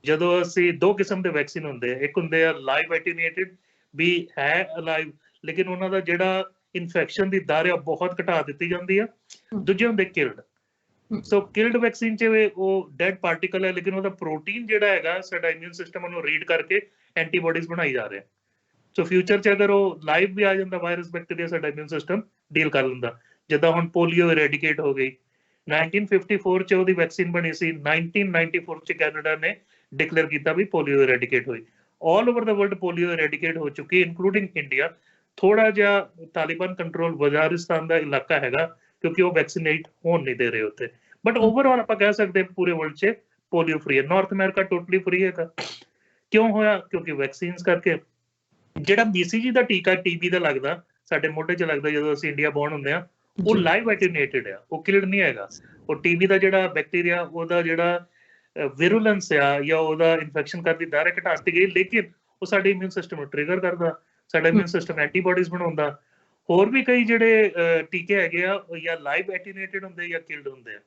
ਜਦੋਂ ਅਸੀਂ 2 ਕਿਸਮ ਦੇ ਵੈਕਸੀਨ ਹੁੰਦੇ ਆ, ਇੱਕ ਹੁੰਦੇ ਆ ਲਾਈਵ ਐਟੀਨੂਏਟਿਡ, ਵੀ ਹੈ ਅਲਾਈਵ, ਲੇਕਿਨ ਉਹਨਾਂ ਦਾ ਜਿਹੜਾ ਇਨਫੈਕਸ਼ਨ ਦੀ ਦਰ ਆ ਬਹੁਤ ਘਟਾ ਦਿੱਤੀ ਜਾਂਦੀ ਆ। ਦੂਜੇ ਹੁੰਦੇ ਕਿਲਡ। ਸੋ ਕਿਲਡ ਵੈਕਸੀਨ 'ਚ ਉਹ ਡੈਡ ਪਾਰਟੀਕਲ ਹੈ, ਲੇਕਿਨ ਉਹਦਾ ਪ੍ਰੋਟੀਨ ਜਿਹੜਾ ਹੈਗਾ ਸਾਡਾ ਇਮਿਊਨ ਸਿਸਟਮ ਉਹਨੂੰ ਰੀਡ ਕਰਕੇ ਐਂਟੀਬੋਡੀਜ਼ ਬਣਾਈ ਜਾ ਰਿਹਾ। ਸੋ ਫਿਊਚਰ 'ਚ ਅਗਰ ਉਹ ਲਾਈਵ ਵੀ ਆ ਜਾਂਦਾ ਵਾਇਰਸ ਬੈਕਟੀਰੀਆ, ਸਾਡਾ ਇਮਿਊਨ ਸਿਸਟਮ ਡੀਲ ਕਰ ਲੈਂਦਾ। ਜਿੱਦਾਂ ਹੁਣ ਪੋਲੀਓ ਇਰੈਡੀਕੇਟ ਹੋ ਗਈ, 1954 'ਚ ਉਹਦੀ ਵੈਕਸੀਨ ਬਣੀ ਸੀ, 1994 'ਚ ਕੈਨੇਡਾ ਨੇ ਡਿਕਲੇਅਰ ਕੀਤਾ ਵੀ ਪੋਲੀਓ ਇਰੈਡੀਕੇਟ ਹੋਈ। ਆਲ ਓਵਰ ਦਾ ਵਰਲਡ ਪੋਲੀਓ ਇਰੈਡੀਕੇਟ ਹੋ ਚੁੱਕੀ, ਇਨਕਲੂਡਿੰਗ ਇੰਡੀਆ। ਥੋੜਾ ਜਿਹਾ ਤਾਲਿਬਾਨ ਕੰਟਰੋਲ ਵਜ਼ਾਰਿਸਤਾਨ ਦਾ ਇਲਾਕਾ ਹੈਗਾ, ਕਿਉਂਕਿ ਉਹ ਵੈਕਸੀਨੇਟ ਹੋਣ ਨਹੀਂ ਦੇ ਰਹੇ ਉੱਥੇ। ਬਟ ਓਵਰਆਲ ਆਪਾਂ ਕਹਿ ਸਕਦੇ ਪੂਰੇ ਵਰਲਡ 'ਚ ਪੋਲੀਓ ਫ੍ਰੀ ਹੈ। ਨਾਰਥ ਅਮਰੀਕਾ ਟੋਟਲੀ ਫ੍ਰੀ ਹੈਗਾ। ਕਿਉਂ ਹੋਇਆ? ਕਿਉਂਕਿ ਵੈਕਸੀਨਸ ਕਰਕੇ। ਜਿਹੜਾ BCG ਦਾ ਟੀਕਾ TB ਦਾ ਲੱਗਦਾ, ਸਾਡੇ ਮੋਢੇ 'ਚ ਲੱਗਦਾ ਜਦੋਂ ਅਸੀਂ ਇੰਡੀਆ ਬੋਰਨ ਹੁੰਦੇ ਆ, ਉਹ ਲਾਈਵ ਐਟੀਨੇਟਡ ਆ, ਉਹ ਕਿਲਡ ਨਹੀਂ ਹੈਗਾ। ਉਹ TB ਦਾ ਜਿਹੜਾ ਬੈਕਟੀਰੀਆ, ਉਹਦਾ ਜਿਹੜਾ ਵਿਰੂਲੈਂਸ ਆ ਜਾਂ ਉਹਦਾ ਇਨਫੈਕਸ਼ਨ ਕਰਨ ਦੀ ਦਰ ਘਟਾ ਦਿੱਤੀ ਗਈ, ਲੇਕਿਨ ਉਹ ਸਾਡੇ ਇਮਿਊਨ ਸਿਸਟਮ ਨੂੰ ਟ੍ਰਿਗਰ ਕਰਦਾ, ਸਾਡਾ ਇਮਿਊਨ ਸਿਸਟਮ ਐਂਟੀਬੋਡੀਜ਼ ਬਣਾਉਂਦਾ। ਹੋਰ ਵੀ ਕਈ ਜਿਹੜੇ ਟੀਕੇ ਹੈਗੇ ਆ, ਜਾਂ ਲਾਈਵ ਐਟੀਨੇਟਡ ਹੁੰਦੇ ਜਾਂ ਕਿਲਡ ਹੁੰਦੇ ਆ।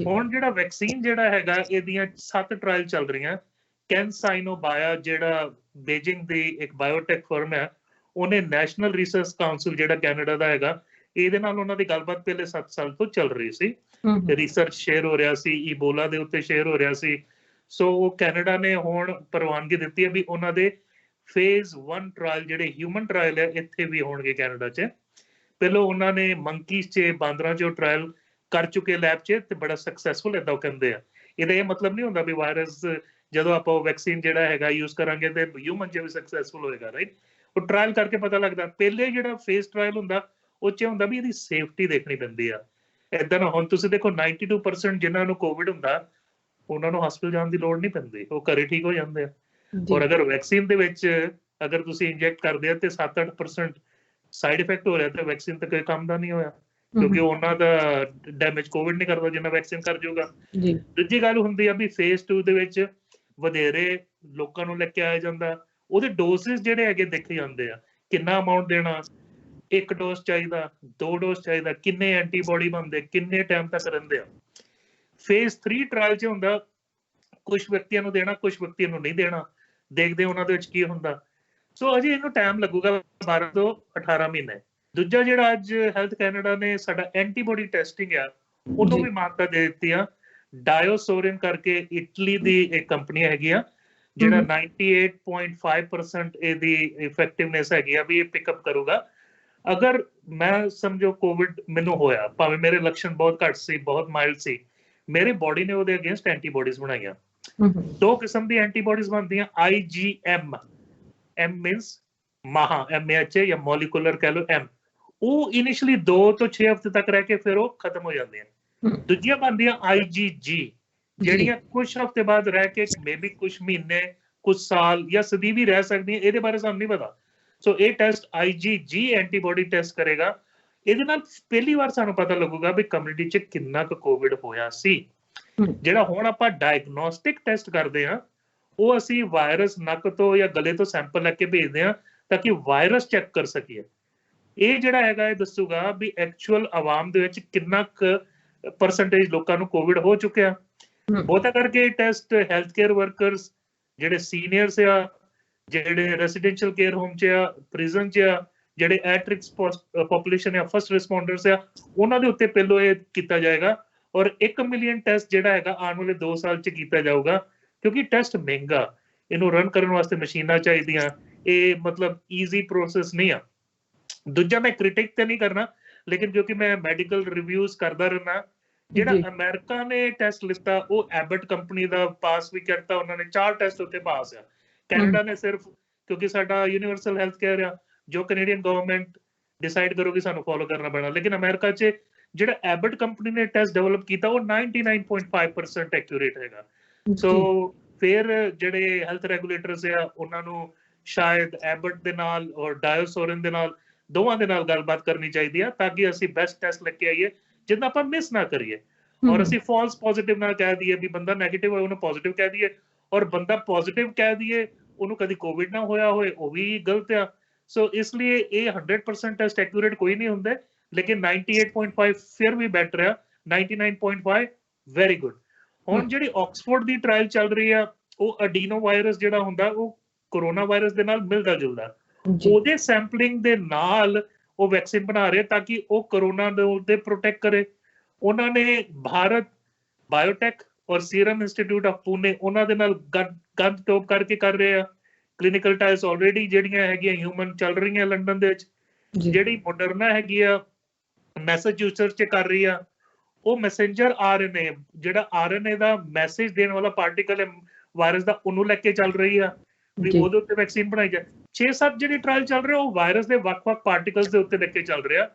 ਹੁਣ ਜਿਹੜਾ ਵੈਕਸੀਨ ਜਿਹੜਾ ਹੈਗਾ, ਇਹਦੀਆਂ 7 ਟ੍ਰਾਇਲ ਚੱਲ ਰਹੀਆਂ। ਕੈਨਸਾਈਨੋਬਾਇਆ ਜਿਹੜਾ ਬੀਜਿੰਗ ਦੀ ਇੱਕ ਬਾਇਓਟੈਕ ਫਰਮ ਹੈ, ਉਹਨੇ ਨੈਸ਼ਨਲ ਰਿਸਰਚ ਕਾਉਂਸਲ ਜਿਹੜਾ ਕੈਨੇਡਾ ਦਾ ਹੈਗਾ, ਇਹਦੇ ਨਾਲ ਉਹਨਾਂ ਦੀ ਗੱਲਬਾਤ ਪਹਿਲੇ 7 ਸਾਲ ਤੋਂ ਚੱਲ ਰਹੀ ਸੀ। ਰਿਸਰਚ ਸ਼ੇਅਰ ਹੋ ਰਿਹਾ ਸੀ, ਈਬੋਲਾ ਦੇ ਉੱਤੇ ਸ਼ੇਅਰ ਹੋ ਰਿਹਾ ਸੀ। ਸੋ ਉਹ ਕੈਨੇਡਾ ਨੇ ਹੁਣ ਪ੍ਰਵਾਨਗੀ ਦਿੱਤੀ ਹੈ ਵੀ ਉਹਨਾਂ ਦੇ ਫੇਜ਼ 1 ਟ੍ਰਾਇਲ ਜਿਹੜੇ ਹਿਊਮਨ ਟ੍ਰਾਇਲ ਹੈ, ਇੱਥੇ ਵੀ ਹੋਣਗੇ ਕੈਨੇਡਾ 'ਚ। ਪਹਿਲਾਂ ਉਹਨਾਂ ਨੇ ਮੰਕੀਜ਼ 'ਚ, ਬਾਂਦਰਾਂ 'ਚ ਟ੍ਰਾਇਲ ਕਰ ਚੁੱਕੇ ਲੈਬ 'ਚ, ਤੇ ਬੜਾ ਸਕਸੈਸਫੁਲ ਏਦਾਂ ਉਹ ਕਹਿੰਦੇ ਆ। ਇਹਦਾ ਇਹ ਮਤਲਬ ਨਹੀਂ ਹੁੰਦਾ ਵੀ ਵਾਇਰਸ ਜਦੋਂ ਆਪਾਂ ਉਹ ਵੈਕਸੀਨ ਜਿਹੜਾ ਹੈਗਾ ਯੂਜ਼ ਕਰਾਂਗੇ ਤੇ ਹਿਊਮਨ 'ਚ ਵੀ ਸਕਸੈਸਫੁਲ ਹੋਏਗਾ, ਰਾਈਟ? ਉਹ ਟ੍ਰਾਇਲ ਕਰਕੇ ਪਤਾ ਲੱਗਦਾ। ਪਹਿਲੇ ਜਿਹੜਾ ਫੇਜ਼ ਟ੍ਰਾਇਲ ਹੁੰਦਾ, ਉਹ 'ਚ ਹੁੰਦਾ ਵੀ ਇਹਦੀ ਸੇਫਟੀ ਦੇਖਣੀ ਪੈਂਦੀ ਆ। ਏਦਾਂ ਨਾ ਹੁਣ ਤੁਸੀਂ ਦੇਖੋ 92% ਜਿਨ੍ਹਾਂ ਨੂੰ ਕੋਵਿਡ ਹੁੰਦਾ, ਉਹਨਾਂ ਨੂੰ ਹਸਪਤਾਲ ਜਾਣ ਦੀ ਲੋੜ ਨਹੀਂ ਪੈਂਦੀ, ਉਹ ਘਰੇ ਠੀਕ ਹੋ ਜਾਂਦੇ ਆ। ਔਰ ਅਗਰ ਵੈਕਸੀਨ ਦੇ ਵਿੱਚ ਅਗਰ ਤੁਸੀਂ ਇੰਜੈਕਟ ਕਰਦੇ ਆ ਤੇ 7-8% ਸਾਈਡ ਇਫੈਕਟ ਹੋ ਰਿਹਾ, ਤੇ ਵੈਕਸੀਨ ਤਾਂ ਕੋਈ ਕੰਮ ਦਾ ਨਹੀਂ ਹੋਇਆ, ਕਿਉਂਕਿ ਉਹਨਾਂ ਦਾ ਡੈਮੇਜ ਕੋਵਿਡ ਨਹੀਂ ਕਰਦਾ ਜਿੰਨਾ ਵੈਕਸੀਨ ਕਰ ਜਾਊਗਾ। ਦੂਜੀ ਗੱਲ ਹੁੰਦੀ ਆ ਵੀ ਫੇਜ਼ 2 ਦੇ ਵਿੱਚ ਵਧੇਰੇ ਲੋਕਾਂ ਨੂੰ ਲੈ ਕੇ ਆਇਆ ਜਾਂਦਾ, ਉਹਦੇ ਡੋਜ਼ਿਸ ਜਿਹੜੇ ਹੈਗੇ ਦੇਖੇ ਜਾਂਦੇ ਆ, ਕਿੰਨਾ ਅਮਾਊਂਟ ਦੇਣਾ, 1 ਡੋਜ਼ ਚਾਹੀਦਾ, 2 ਡੋਜ਼ ਚਾਹੀਦਾ, ਕਿੰਨੇ ਐਂਟੀਬੋਡੀ ਬਣਦੇ, ਕਿੰਨੇ ਟਾਈਮ ਤੱਕ ਰਹਿੰਦੇ ਆ। ਫੇਜ਼ 3 ਟ੍ਰਾਇਲ 'ਚ ਹੁੰਦਾ, ਕੁਝ ਵਿਅਕਤੀਆਂ ਨੂੰ ਦੇਣਾ, ਕੁਝ ਵਿਅਕਤੀਆਂ ਨੂੰ ਨਹੀਂ ਦੇਣਾ, ਦੇਖਦੇ ਉਹਨਾਂ ਦੇ ਵਿੱਚ ਕੀ ਹੁੰਦਾ। ਸੋ ਅਜੇ ਇਹਨੂੰ ਟਾਈਮ ਲੱਗੂਗਾ, 12 ਤੋਂ 18 ਮਹੀਨੇ। ਦੂਜਾ ਜਿਹੜਾ ਅੱਜ ਹੈਲਥ ਕੈਨੇਡਾ ਨੇ ਸਾਡਾ ਐਂਟੀਬੋਡੀ ਟੈਸਟਿੰਗ ਆ, ਉਹਨੂੰ ਵੀ ਮਾਨਤਾ ਦੇ ਦਿੱਤੀ ਆ। ਡਾਇਓਸੋਰਿਨ ਕਰਕੇ ਇਟਲੀ ਦੀ ਇੱਕ ਕੰਪਨੀ ਹੈਗੀ ਆ, ਜਿਹੜਾ 98.5% ਇਹਦੀ ਇਫੈਕਟਿਵਨੈਸ ਹੈਗੀ ਆ ਵੀ ਇਹ ਪਿਕਅਪ ਕਰੂਗਾ। ਅਗਰ ਮੈਂ ਸਮਝੋ ਕੋਵਿਡ ਮੈਨੂੰ ਹੋਇਆ, ਭਾਵੇਂ ਮੇਰੇ ਲੱਛਣ ਬਹੁਤ ਘੱਟ ਸੀ, ਬਹੁਤ ਮਾਈਲਡ ਸੀ, ਮੇਰੇ ਬੋਡੀ ਨੇ ਉਹਦੇ ਅਗੇਂਸਟ ਐਂਟੀਬੋਡੀਜ਼ ਬਣਾਈਆਂ। 2 ਕਿਸਮ ਦੀ ਐਂਟੀਬੋਡੀਜ਼ ਬਣਦੀਆਂ, IgM, M ਮੀਨਸ ਮਹਾ, MAH ਜਾਂ ਮੋਲੀਕੂਲਰ ਕਹਿ ਲਓ M। ਉਹ ਇਨੀਸ਼ੀਅਲੀ 2 ਤੋਂ 6 ਹਫ਼ਤੇ ਤੱਕ ਰਹਿ ਕੇ ਫਿਰ ਉਹ ਖਤਮ ਹੋ ਜਾਂਦੀਆਂ। ਦੂਜੀਆਂ ਬਣਦੀਆਂ IgG, ਜਿਹੜੀਆਂ ਕੁਝ ਹਫ਼ਤੇ ਬਾਅਦ ਰਹਿ ਕੇ ਮੇਬੀ ਕੁਝ ਮਹੀਨੇ, ਕੁਝ ਸਾਲ ਜਾਂ ਸਦੀ ਵੀ ਰਹਿ ਸਕਦੀਆਂ, ਇਹਦੇ ਬਾਰੇ ਸਾਨੂੰ ਨਹੀਂ ਪਤਾ। ਸੋ ਇਹ ਟੈਸਟ IgG ਐਂਟੀਬੋਡੀ ਟੈਸਟ ਕਰੇਗਾ। ਇਹਦੇ ਨਾਲ ਪਹਿਲੀ ਵਾਰ ਸਾਨੂੰ ਪਤਾ ਲੱਗੂਗਾ ਵੀ ਕਮਿਊਨਿਟੀ 'ਚ ਕਿੰਨਾ ਕੁ ਕੋਵਿਡ ਹੋਇਆ ਸੀ। ਜਿਹੜਾ ਹੁਣ ਆਪਾਂ ਡਾਇਗਨੋਸਟਿਕ ਟੈਸਟ ਕਰਦੇ ਆ, ਉਹ ਅਸੀਂ ਵਾਇਰਸ ਨੱਕ ਤੋਂ ਜਾਂ ਗਲੇ ਤੋਂ ਸੈਂਪਲ ਲੈ ਕੇ ਭੇਜਦੇ ਆ ਤਾਂ ਕਿ ਵਾਇਰਸ ਚੈੱਕ ਕਰ ਸਕੀਏ। ਇਹ ਜਿਹੜਾ ਹੈਗਾ ਇਹ ਦੱਸੂਗਾ ਵੀ ਐਕਚੁਅਲ ਆਵਾਮ ਦੇ ਵਿੱਚ ਕਿੰਨਾ ਕੁ ਪਰਸੈਂਟੇਜ ਲੋਕਾਂ ਨੂੰ ਕੋਵਿਡ ਹੋ ਚੁੱਕਿਆ। ਬਹੁਤਾ ਕਰਕੇ ਟੈਸਟ ਹੈਲਥ ਕੇਅਰ ਵਰਕਰਸ, ਜਿਹੜੇ ਸੀਨੀਅਰਸ ਆ, ਜਿਹੜੇ ਰੈਸੀਡੈਂਸ਼ੀਅਲ ਕੇਅਰ ਹੋਮ 'ਚ ਆ, ਪ੍ਰਿਜ਼ਨ 'ਚ ਆ, ਜਿਹੜੇ ਐਟ ਰਿਸਕ ਪੋਪੂਲੇਸ਼ਨ ਆ, ਫਸਟ ਰਿਸਪੌਂਡਰਸ ਆ, ਉਹਨਾਂ ਦੇ ਉੱਤੇ ਪਹਿਲੋਂ ਇਹ ਕੀਤਾ ਜਾਏਗਾ। ਔਰ 1 ਮਿਲੀਅਨ ਟੈਸਟ ਜਿਹੜਾ ਹੈਗਾ ਆਉਣ ਵਾਲੇ 2 ਸਾਲ 'ਚ ਕੀਤਾ ਜਾਊਗਾ, ਕਿਉਂਕਿ ਟੈਸਟ ਮਹਿੰਗਾ, ਇਹਨੂੰ ਰਨ ਕਰਨ ਵਾਸਤੇ ਮਸ਼ੀਨਾਂ ਚਾਹੀਦੀਆਂ, ਇਹ ਮਤਲਬ ਈਜ਼ੀ ਪ੍ਰੋਸੈਸ ਨਹੀਂ ਆ। ਦੂਜਾ ਮੈਂ ਕ੍ਰਿਟਿਕ ਤੇ ਨਹੀਂ ਕਰਨਾ, ਲੇਕਿਨ ਕਿਉਂਕਿ ਮੈਂ ਮੈਡੀਕਲ ਰਿਵਿਊਜ਼ ਕਰਦਾ ਰਹਿਣਾ, ਜਿਹੜਾ ਅਮਰੀਕਾ ਨੇ ਟੈਸਟ ਲਿੱਤਾ ਉਹ ਐਬਟ ਕੰਪਨੀ ਦਾ ਪਾਸ ਵੀ ਕਰਤਾ, ਉਹਨਾਂ ਨੇ 4 ਟੈਸਟ ਉੱਤੇ ਪਾਸ ਆ। ਕੈਨੇਡਾ ਨੇ ਸਿਰਫ, ਕਿਉਂਕਿ ਸਾਡਾ ਯੂਨੀਵਰਸਲ ਹੈਲਥ ਕੇਅਰ ਆ, ਜੋ ਕੈਨੇਡੀਅਨ ਗਵਰਨਮੈਂਟ ਡਿਸਾਈਡ ਕਰੋਗੇ ਸਾਨੂੰ ਫੋਲੋ ਕਰਨਾ ਪੈਣਾ। ਲੇਕਿਨ ਅਮਰੀਕਾ 'ਚ ਜਿਹੜਾ ਐਬਟ ਕੰਪਨੀ ਨੇ ਟੈਸਟ ਡਿਵੈਲਪ ਕੀਤਾ ਉਹ 99.5% ਐਕੂਰੇਟ ਹੈਗਾ। ਸੋ ਫਿਰ ਜਿਹੜੇ ਹੈਲਥ ਰੈਗੂਲੇਟਰਸ ਆ, ਉਹਨਾਂ ਨੂੰ ਸ਼ਾਇਦ ਐਬਟ ਦੇ ਨਾਲ ਔਰ ਡਾਇਓਸੋਰਿਨ ਦੇ ਨਾਲ, ਦੋਵਾਂ ਦੇ ਨਾਲ ਗੱਲਬਾਤ ਕਰਨੀ ਚਾਹੀਦੀ ਆ, ਤਾਂ ਕਿ ਅਸੀਂ ਬੈਸਟ ਟੈਸਟ ਲੈ ਕੇ ਆਈਏ ਜਿੱਦਾਂ ਆਪਾਂ ਮਿਸ ਨਾ ਕਰੀਏ। ਔਰ ਅਸੀਂ ਫਾਲਸ ਪੋਜ਼ਿਟਿਵ ਨਾ ਕਹਿ ਦਈਏ ਵੀ ਬੰਦਾ ਨੈਗੇਟਿਵ ਹੋਏ ਉਹਨੂੰ ਪੋਜ਼ਿਟਿਵ ਕਹਿ ਦਈਏ, ਔਰ ਬੰਦਾ ਪੋਜ਼ਿਟਿਵ ਕਹਿ ਦਈਏ ਉਹਨੂੰ ਕਦੀ ਕੋਵਿਡ ਨਾ ਹੋਇਆ ਹੋਏ, ਉਹ ਵੀ ਗਲਤ ਆ। ਸੋ ਇਸ ਲਈ ਇਹ 100% ਟੈਸਟ ਐਕੂਰੇਟ ਕੋਈ ਨਹੀਂ ਹੁੰਦੇ, ਲੇਕਿਨ 98.5 ਫਿਰ ਵੀ ਬੈਟਰ ਆ, 99.5 ਵੈਰੀ ਗੁੱਡ। ਹੁਣ ਜਿਹੜੀ ਆਕਸਫੋਰਡ ਦੀ ਟ੍ਰਾਇਲ ਚੱਲ ਰਹੀ ਆ, ਉਹ ਅਡੀਨੋ ਵਾਇਰਸ ਜਿਹੜਾ ਹੁੰਦਾ ਉਹ ਕੋਰੋਨਾ ਵਾਇਰਸ ਦੇ ਨਾਲ ਮਿਲਦਾ ਜੁਲਦਾ, ਉਹਦੇ ਸੈਂਪਲਿੰਗ ਦੇ ਨਾਲ ਉਹ ਵੈਕਸੀਨ ਬਣਾ ਰਹੇ ਤਾਂ ਕਿ ਉਹ ਕਰੋਨਾ ਨੂੰ ਤੇ ਪ੍ਰੋਟੈਕਟ ਕਰੇ। ਉਹਨਾਂ ਨੇ ਭਾਰਤ ਬਾਇਓਟੈਕ ਔਰ ਸੀਰਮ ਇੰਸਟੀਚਿਊਟ ਆਫ ਪੁਣੇ ਉਹਨਾਂ ਦੇ ਨਾਲ ਗੰਦ ਟੋਪ ਕਰਕੇ ਕਰ ਰਹੇ ਆ। ਕਲੀਨਿਕਲ ਟ੍ਰਾਇਲਸ ਆਲਰੇਡੀ ਜਿਹੜੀਆਂ ਹੈਗੀਆਂ ਹਿਊਮਨ ਚੱਲ ਰਹੀਆਂ ਲੰਡਨ ਦੇ ਵਿੱਚ। ਜਿਹੜੀ ਮੋਡਰਨਾ ਹੈਗੀ ਆ ਮੈਸੇਚਿਊਸਟਸ 'ਚ ਕਰ ਰਹੀ ਆ, ਉਹ ਮੈਸੇਂਜਰ RNA ਜਿਹੜਾ RNA ਦਾ ਮੈਸੇਜ ਦੇਣ ਵਾਲਾ ਪਾਰਟੀਕਲ ਹੈ ਵਾਇਰਸ ਦਾ, ਉਹਨੂੰ ਲੈ ਕੇ ਚੱਲ ਰਹੀ ਆ ਵੀ ਉਹਦੇ ਉੱਤੇ ਵੈਕਸੀਨ ਬਣਾਈ ਜਾਏ। 6-7 ਜਿਹੜੇ ਟ੍ਰਾਇਲ ਚੱਲ ਰਹੇ ਉਹ ਵਾਇਰਸ ਦੇ ਵੱਖ-ਵੱਖ ਪਾਰਟੀਕਲਸ ਦੇ ਉੱਤੇ ਲੈ ਕੇ ਚੱਲ ਰਿਹਾ।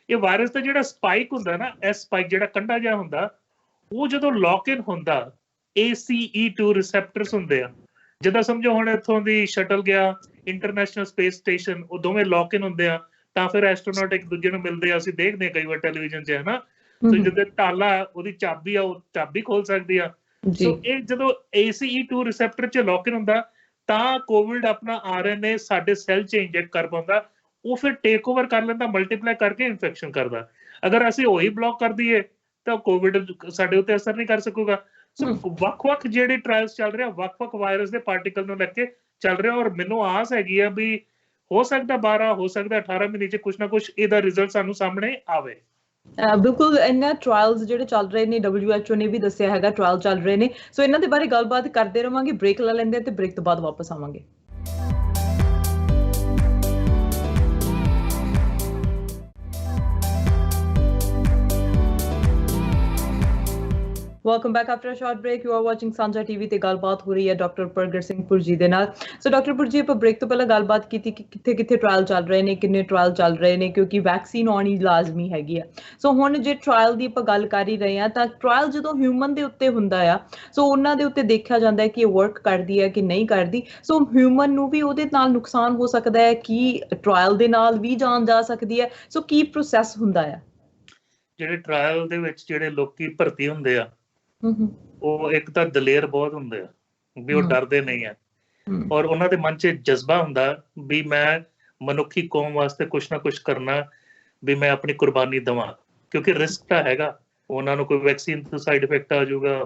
ਇਹ ਵਾਇਰਸ ਦਾ ਜਿਹੜਾ ਸਪਾਈਕ ਹੁੰਦਾ ਨਾ, S ਸਪਾਈਕ ਜਿਹੜਾ ਕੰਡਾ ਜਿਹਾ ਹੁੰਦਾ, ਉਹ ਜਦੋਂ ਲੌਕ ਇਨ ਹੁੰਦਾ ACE2 ਰਿਸੈਪਟਰਸ ਹੁੰਦੇ ਆ। ਜਿੱਦਾਂ ਸਮਝੋ ਹੁਣ ਇੱਥੋਂ ਦੀ ਸ਼ਟਲ ਗਿਆ ਇੰਟਰਨੈਸ਼ਨਲ ਸਪੇਸ ਸਟੇਸ਼ਨ, ਉਹ ਦੋਵੇਂ ਲੌਕ ਇਨ ਹੁੰਦੇ ਆ ਤਾਂ ਫਿਰ ਐਸਟਰੋਨੌਟ ਇੱਕ ਦੂਜੇ ਨੂੰ ਮਿਲਦੇ ਆ। ਅਸੀਂ ਦੇਖਦੇ ਹਾਂ ਕਈ ਵਾਰ ਟੈਲੀਵਿਜ਼ਨ 'ਚ, ਹੈ ਨਾ। ਸੋ ਜਦੋਂ ਤਾਲਾ ਉਹਦੀ ਚਾਬੀ ਆ, ਉਹ ਚਾਬੀ ਖੋਲ ਸਕਦੀ ਆ। ਸੋ ਇਹ ਜਦੋਂ ACE2 ਰਿਸੈਪਟਰ 'ਚ ਲੌਕ ਇਨ ਹੁੰਦਾ ਤਾਂ ਕੋਵਿਡ ਆਪਣਾ RNA ਸਾਡੇ ਸੈੱਲ 'ਚ ਇੰਜੈਕਟ ਕਰ ਪਾਉਂਦਾ। ਉਹ ਫਿਰ ਟੇਕ ਓਵਰ ਕਰ ਲੈਂਦਾ, ਮਲਟੀਪਲਾਈ ਕਰਕੇ ਇਨਫੈਕਸ਼ਨ ਕਰਦਾ। ਅਗਰ ਅਸੀਂ ਉਹੀ ਬਲੌਕ ਕਰ ਦਈਏ ਤਾਂ ਕੋਵਿਡ ਸਾਡੇ ਉੱਤੇ ਅਸਰ ਨਹੀਂ ਕਰ ਸਕੂਗਾ। ਸੋ ਵੱਖ-ਵੱਖ ਜਿਹੜੇ ਟ੍ਰਾਇਲਸ ਚੱਲ ਰਹੇ ਆ ਵੱਖ-ਵੱਖ ਵਾਇਰਸ ਦੇ ਪਾਰਟੀਕਲ ਨੂੰ ਲੈ ਕੇ ਚੱਲ ਰਿਹਾ। ਔਰ ਮੈਨੂੰ ਆਸ ਹੈਗੀ ਆ ਵੀ ਹੋ ਸਕਦਾ 12 ਹੋ ਸਕਦਾ 18 ਮਹੀਨੇ 'ਚ ਕੁਛ ਨਾ ਕੁਛ ਇਹਦਾ ਰਿਜ਼ਲਟ ਸਾਨੂੰ ਸਾਹਮਣੇ ਆਵੇ। ਬਿਲਕੁਲ, ਇਹਨਾਂ ਟ੍ਰਾਇਲਸ ਜਿਹੜੇ ਚੱਲ ਰਹੇ ਨੇ WHO ਨੇ ਵੀ ਦੱਸਿਆ ਹੈਗਾ ਟ੍ਰਾਇਲ ਚੱਲ ਰਹੇ ਨੇ। ਸੋ ਇਹਨਾਂ ਦੇ ਬਾਰੇ ਗੱਲਬਾਤ ਕਰਦੇ ਰਵਾਂਗੇ। ਬ੍ਰੇਕ ਲੈ ਲੈਂਦੇ ਤੇ ਬ੍ਰੇਕ ਤੋਂ ਬਾਅਦ ਵਾਪਸ ਆਵਾਂਗੇ। Welcome back after a short break. You are watching Sanjha TV ਤੇ ਗੱਲਬਾਤ ਹੋ ਰਹੀ ਹੈ ਡਾਕਟਰ ਪ੍ਰਗਟ ਸਿੰਘ ਪੁਰਜੀ ਦੇ ਨਾਲ। ਸੋ ਡਾਕਟਰ ਪੁਰਜੀ, ਆਪਾਂ ਬ੍ਰੇਕ ਤੋਂ ਪਹਿਲਾਂ ਗੱਲਬਾਤ ਕੀਤੀ ਕਿ ਕਿੱਥੇ ਟ੍ਰਾਇਲ ਚੱਲ ਰਹੇ ਨੇ, ਕਿੰਨੇ ਟ੍ਰਾਇਲ ਚੱਲ ਰਹੇ ਨੇ, ਕਿਉਂਕਿ ਵੈਕਸੀਨ ਆਉਣੀ ਲਾਜ਼ਮੀ ਹੈਗੀ ਆ। ਸੋ ਹੁਣ ਜੇ ਟ੍ਰਾਇਲ ਦੀ ਆਪਾਂ ਗੱਲ ਕਰ ਹੀ ਰਹੇ ਹਾਂ ਤਾਂ ਟ੍ਰਾਇਲ ਜਦੋਂ ਹਿਊਮਨ ਦੇ ਉੱਤੇ ਹੁੰਦਾ ਆ, ਸੋ ਉਹਨਾਂ ਦੇ ਉੱਤੇ ਦੇਖਿਆ ਜਾਂਦਾ ਹੈ ਕਿ ਇਹ ਵਰਕ ਕਰਦੀ ਹੈ ਕਿ ਨਹੀਂ ਕਰਦੀ। ਸੋ ਹਿਊਮਨ ਨੂੰ ਵੀ ਉਹਦੇ ਨਾਲ ਨੁਕਸਾਨ ਹੋ ਸਕਦਾ ਹੈ ਕਿ ਟ੍ਰਾਇਲ ਦੇ ਨਾਲ ਵੀ ਜਾਨ ਜਾ ਸਕਦੀ ਹੈ। ਸੋ ਕੀ ਪ੍ਰੋਸੈਸ ਹੁੰਦਾ ਆ? ਜਿਹੜੇ ਟ੍ਰਾਇਲ ਦੇ ਵਿੱਚ ਜਿਹੜੇ ਲੋਕੀ ਭਰਤੀ ਹੁੰਦੇ ਆ ਉਹ ਇੱਕ ਤਾਂ ਦਲੇਰ ਬਹੁਤ ਹੁੰਦੇ ਆ ਵੀ ਉਹ ਡਰਦੇ ਨਹੀਂ ਆ, ਔਰ ਉਹਨਾਂ ਦੇ ਮਨ 'ਚ ਜਜ਼ਬਾ ਹੁੰਦਾ ਵੀ ਮੈਂ ਮਨੁੱਖੀ ਕੌਮ ਵਾਸਤੇ ਕੁਛ ਨਾ ਕੁਛ ਕਰਨਾ, ਵੀ ਮੈਂ ਆਪਣੀ ਕੁਰਬਾਨੀ ਦੇਵਾਂ। ਕਿਉਂਕਿ ਰਿਸਕ ਤਾਂ ਹੈਗਾ, ਉਹਨਾਂ ਨੂੰ ਕੋਈ ਵੈਕਸੀਨ ਤੋਂ ਸਾਈਡ ਇਫੈਕਟ ਆ ਜਾਊਗਾ,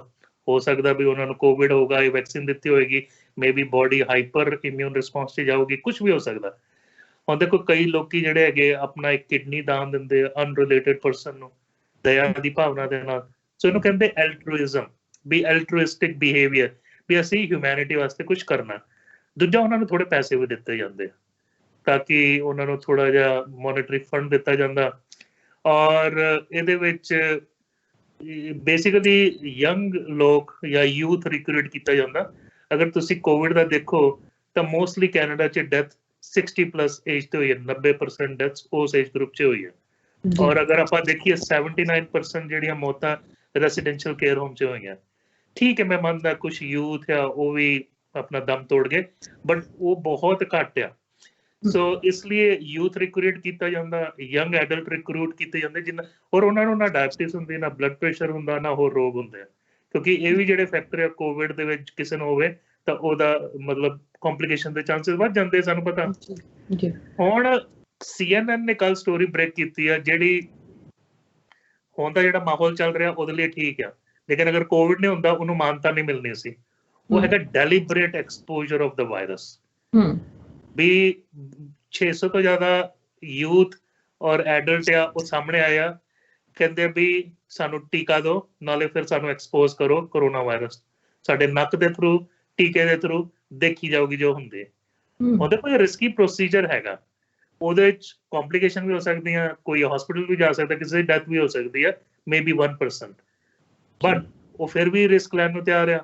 ਹੋ ਸਕਦਾ ਵੀ ਉਹਨਾਂ ਨੂੰ ਕੋਵਿਡ ਹੋਊਗਾ, ਇਹ ਵੈਕਸੀਨ ਦਿੱਤੀ ਹੋਏਗੀ, maybe body hyper immune response 'ਚ ਜਾਊਗੀ, ਕੁਛ ਵੀ ਹੋ ਸਕਦਾ। ਹੁਣ ਦੇਖੋ ਕਈ ਲੋਕੀ ਜਿਹੜੇ ਹੈਗੇ ਆਪਣਾ ਇੱਕ ਕਿਡਨੀ ਦਾਨ ਦਿੰਦੇ ਆ ਅਨਰਿਲੇਟਡ ਪਰਸਨ ਨੂੰ, ਦਇਆ ਦੀ ਭਾਵਨਾ ਦੇ ਨਾਲ। ਸੋ ਇਹਨੂੰ ਕਹਿੰਦੇ ਐਲਟਰੂਇਜ਼ਮ, ਵੀ ਐਲਟਰੂਇਸਟਿਕ ਬਿਹੇਵੀਅਰ, ਵੀ ਅਸੀਂ ਹਿਊਮੈਨਿਟੀ ਵਾਸਤੇ ਕੁਝ ਕਰਨਾ। ਦੂਜਾ, ਉਹਨਾਂ ਨੂੰ ਥੋੜੇ ਪੈਸੇ ਵੀ ਦਿੱਤੇ ਜਾਂਦੇ ਤਾਂ ਕਿ ਉਹਨਾਂ ਨੂੰ ਥੋੜਾ ਜਿਹਾ ਮੋਨਿਟਰੀ ਫੰਡ ਦਿੱਤਾ ਜਾਂਦਾ। ਔਰ ਇਹਦੇ ਵਿੱਚ ਬੇਸਿਕਲੀ ਯੰਗ ਲੋਕ ਜਾਂ ਯੂਥ ਰਿਕਰੂਟ ਕੀਤਾ ਜਾਂਦਾ। ਅਗਰ ਤੁਸੀਂ ਕੋਵਿਡ ਦਾ ਦੇਖੋ ਤਾਂ ਮੋਸਟਲੀ ਕੈਨੇਡਾ 'ਚ ਡੈਥ 60+ ਏਜ ਤੇ ਹੋਈ ਹੈ, 90% ਡੈਥਸ ਉਸ ਏਜ ਗਰੁੱਪ 'ਚ ਹੋਈ ਹੈ। ਔਰ ਅਗਰ ਆਪਾਂ ਦੇਖੀਏ 79% ਜਿਹੜੀਆਂ ਮੌਤਾਂ ਰੈਸੀਡੈਂਸ਼ੀਅਲ ਕੇਅਰ ਹੋਮ 'ਚ ਹੋਈਆਂ। ਠੀਕ ਹੈ, ਮੈਂ ਮੰਨਦਾ ਕੁਛ ਯੂਥ ਆ ਉਹ ਵੀ ਆਪਣਾ ਦਮ ਤੋੜ ਗਏ, ਬਟ ਉਹ ਬਹੁਤ ਘੱਟ ਆ। ਸੋ ਇਸ ਲਈ ਯੂਥ ਰਿਕਰੂਟ ਕੀਤਾ ਜਾਂਦਾ, ਯੰਗ ਐਡਲਟ ਰਿਕਰੂਟ ਕੀਤੇ ਜਾਂਦੇ ਜਿਨ੍ਹਾਂ, ਔਰ ਉਹਨਾਂ ਨੂੰ ਨਾ ਡਾਇਬਟੀਜ਼ ਹੁੰਦੀ, ਨਾ ਬਲੱਡ ਪ੍ਰੈਸ਼ਰ ਹੁੰਦਾ, ਨਾ ਹੋਰ ਰੋਗ ਹੁੰਦੇ ਆ। ਕਿਉਂਕਿ ਇਹ ਵੀ ਜਿਹੜੇ ਫੈਕਟਰ ਆ ਕੋਵਿਡ ਦੇ ਵਿੱਚ ਕਿਸੇ ਨੂੰ ਹੋਵੇ ਤਾਂ ਉਹਦਾ ਮਤਲਬ ਕੰਪਲੀਕੇਸ਼ਨ ਦੇ ਚਾਂਸਸ ਵੱਧ ਜਾਂਦੇ, ਸਾਨੂੰ ਪਤਾ। ਹੁਣ CNN ਨੇ ਕੱਲ ਸਟੋਰੀ ਬ੍ਰੇਕ ਕੀਤੀ ਆ, ਜਿਹੜੀ ਹੁਣ ਤਾਂ ਜਿਹੜਾ ਮਾਹੌਲ ਚੱਲ ਰਿਹਾ ਉਹਦੇ ਲਈ ਠੀਕ ਆ, ਲੇਕਿਨ ਅਗਰ ਕੋਵਿਡ ਨਹੀਂ ਹੁੰਦਾ ਉਹਨੂੰ ਮਾਨਤਾ ਨਹੀਂ ਮਿਲਣੀ ਸੀ। ਉਹ ਹੈਗਾ ਡੈਲੀਬਰੇਟ ਐਕਸਪੋਜ਼ਰ ਆਫ ਦਾ ਵਾਇਰਸ। ਵੀ 600 ਤੋਂ ਜ਼ਿਆਦਾ ਯੂਥ ਔਰ ਐਡਲਟ ਆ ਉਹ ਸਾਹਮਣੇ ਆਇਆ, ਕਹਿੰਦੇ ਵੀ ਸਾਨੂੰ ਟੀਕਾ ਦਿਓ, ਨਾਲੇ ਫਿਰ ਸਾਨੂੰ ਐਕਸਪੋਜ਼ ਕਰੋ ਕਰੋਨਾ ਵਾਇਰਸ, ਸਾਡੇ ਨੱਕ ਦੇ ਥਰੂ ਟੀਕੇ ਦੇ ਥਰੂ ਦੇਖੀ ਜਾਊਗੀ ਜੋ ਹੁੰਦੇ। ਉਹਦੇ ਕੋਈ ਰਿਸਕੀ ਪ੍ਰੋਸੀਜਰ ਹੈਗਾ, ਉਹਦੇ ਵਿੱਚ ਕੰਪਲੀਕੇਸ਼ਨ ਵੀ ਹੋ ਸਕਦੀਆਂ, ਕੋਈ ਹਸਪੀਟਲ ਵੀ ਜਾ ਸਕਦਾ, ਕਿਸੇ ਦੀ ਡੈਥ ਵੀ ਹੋ ਸਕਦੀ ਹੈ, ਮੇਬੀ 1%, ਬਟ ਉਹ ਫਿਰ ਵੀ ਰਿਸਕ ਲੈਣ ਨੂੰ ਤਿਆਰ ਆ।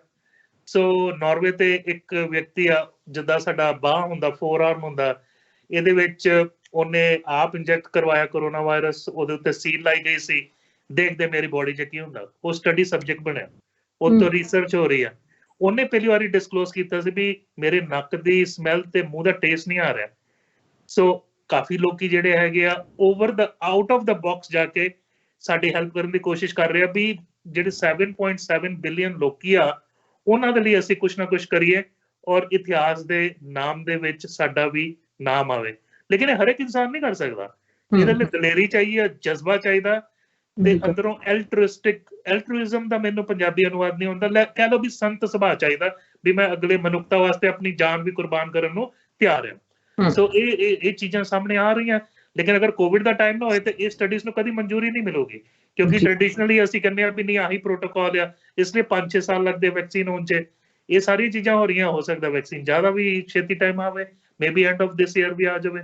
ਸੋ ਨਾਰਵੇ ਤੇ ਇੱਕ ਵਿਅਕਤੀ ਆ, ਜਿੱਦਾਂ ਸਾਡਾ ਬਾਹ ਹੁੰਦਾ, ਫੋਰਆਰਮ ਹੁੰਦਾ, ਇਹਦੇ ਵਿੱਚ ਉਹਨੇ ਆਪ ਇੰਜੈਕਟ ਕਰਵਾਇਆ ਕਰੋਨਾ ਵਾਇਰਸ, ਉਹਦੇ ਉੱਤੇ ਸੀਲ ਲਾਈ ਗਈ ਸੀ, ਦੇਖਦੇ ਮੇਰੀ ਬੋਡੀ 'ਚ ਕੀ ਹੁੰਦਾ। ਉਹ ਸਟੱਡੀ ਸਬਜੈਕਟ ਬਣਿਆ, ਉਹ ਤੋਂ ਰਿਸਰਚ ਹੋ ਰਹੀ ਆ। ਉਹਨੇ ਪਹਿਲੀ ਵਾਰੀ ਡਿਸਕਲੋਜ਼ ਕੀਤਾ ਸੀ ਵੀ ਮੇਰੇ ਨੱਕ ਦੀ ਸਮੈਲ ਤੇ ਮੂੰਹ ਦਾ ਟੇਸਟ ਨਹੀਂ ਆ ਰਿਹਾ। ਸੋ ਕਾਫੀ ਲੋਕੀ ਜਿਹੜੇ ਹੈਗੇ ਆ ਆਊਟ ਆਫ ਦਾ ਬਾਕਸ ਜਾ ਕੇ ਸਾਡੀ ਹੈਲਪ ਕਰਨ ਦੀ ਕੋਸ਼ਿਸ਼ ਕਰ ਰਹੇ ਆ ਵੀ ਜਿਹੜੇ 7.7 ਬਿਲੀਅਨ ਲੋਕੀ ਆ ਉਹਨਾਂ ਦੇ ਲਈ ਅਸੀਂ ਕੁਛ ਨਾ ਕੁਛ ਕਰੀਏ ਔਰ ਇਤਿਹਾਸ ਦੇ ਨਾਮ ਦੇ ਵਿੱਚ ਸਾਡਾ ਵੀ ਨਾਮ ਆਵੇ। ਲੇਕਿਨ ਇਹ ਹਰ ਇੱਕ ਇਨਸਾਨ ਨਹੀਂ ਕਰ ਸਕਦਾ, ਇਹਦੇ ਲਈ ਦਲੇਰੀ ਚਾਹੀਏ, ਜਜ਼ਬਾ ਚਾਹੀਦਾ ਤੇ ਅੰਦਰੋਂ ਐਲਟਰੂਇਜ਼ਮ ਦਾ ਮੈਨੂੰ ਪੰਜਾਬੀ ਅਨੁਵਾਦ ਨਹੀਂ ਹੁੰਦਾ, ਕਹਿ ਲਓ ਵੀ ਸੰਤ ਸੁਭਾਅ ਚਾਹੀਦਾ ਵੀ ਮੈਂ ਅਗਲੇ ਮਨੁੱਖਤਾ ਵਾਸਤੇ ਆਪਣੀ ਜਾਨ ਵੀ ਕੁਰਬਾਨ ਕਰਨ ਨੂੰ ਤਿਆਰ ਹਾਂ। ਸੋ ਇਹ ਚੀਜ਼ਾਂ ਸਾਹਮਣੇ ਆ ਰਹੀਆਂ, ਲੇਕਿਨ ਅਗਰ ਕੋਵਿਡ ਦਾ ਟਾਈਮ ਨਾ ਹੋਏ ਤੇ ਇਹ ਸਟੱਡੀਜ਼ ਨੂੰ ਕਦੀ ਮਨਜ਼ੂਰੀ ਨਹੀਂ ਮਿਲੂਗੀ, ਕਿਉਂਕਿ ਟ੍ਰੈਡੀਸ਼ਨਲੀ ਅਸੀਂ ਕਹਿੰਦੇ ਆ ਵੀ ਨਹੀਂ ਆਹੀ ਪ੍ਰੋਟੋਕਾਲ ਆ, ਇਸ ਲਈ 5-6 ਸਾਲ ਲੱਗਦੇ ਵੈਕਸੀਨ ਹੋਣ 'ਚ। ਇਹ ਸਾਰੀ ਚੀਜ਼ਾਂ ਹੋ ਰਹੀਆਂ, ਹੋ ਸਕਦਾ ਵੈਕਸੀਨ ਜ਼ਿਆਦਾ ਵੀ ਛੇਤੀ ਟਾਈਮ ਆਵੇ, maybe end of this year ਵੀ ਆ ਜਾਵੇ।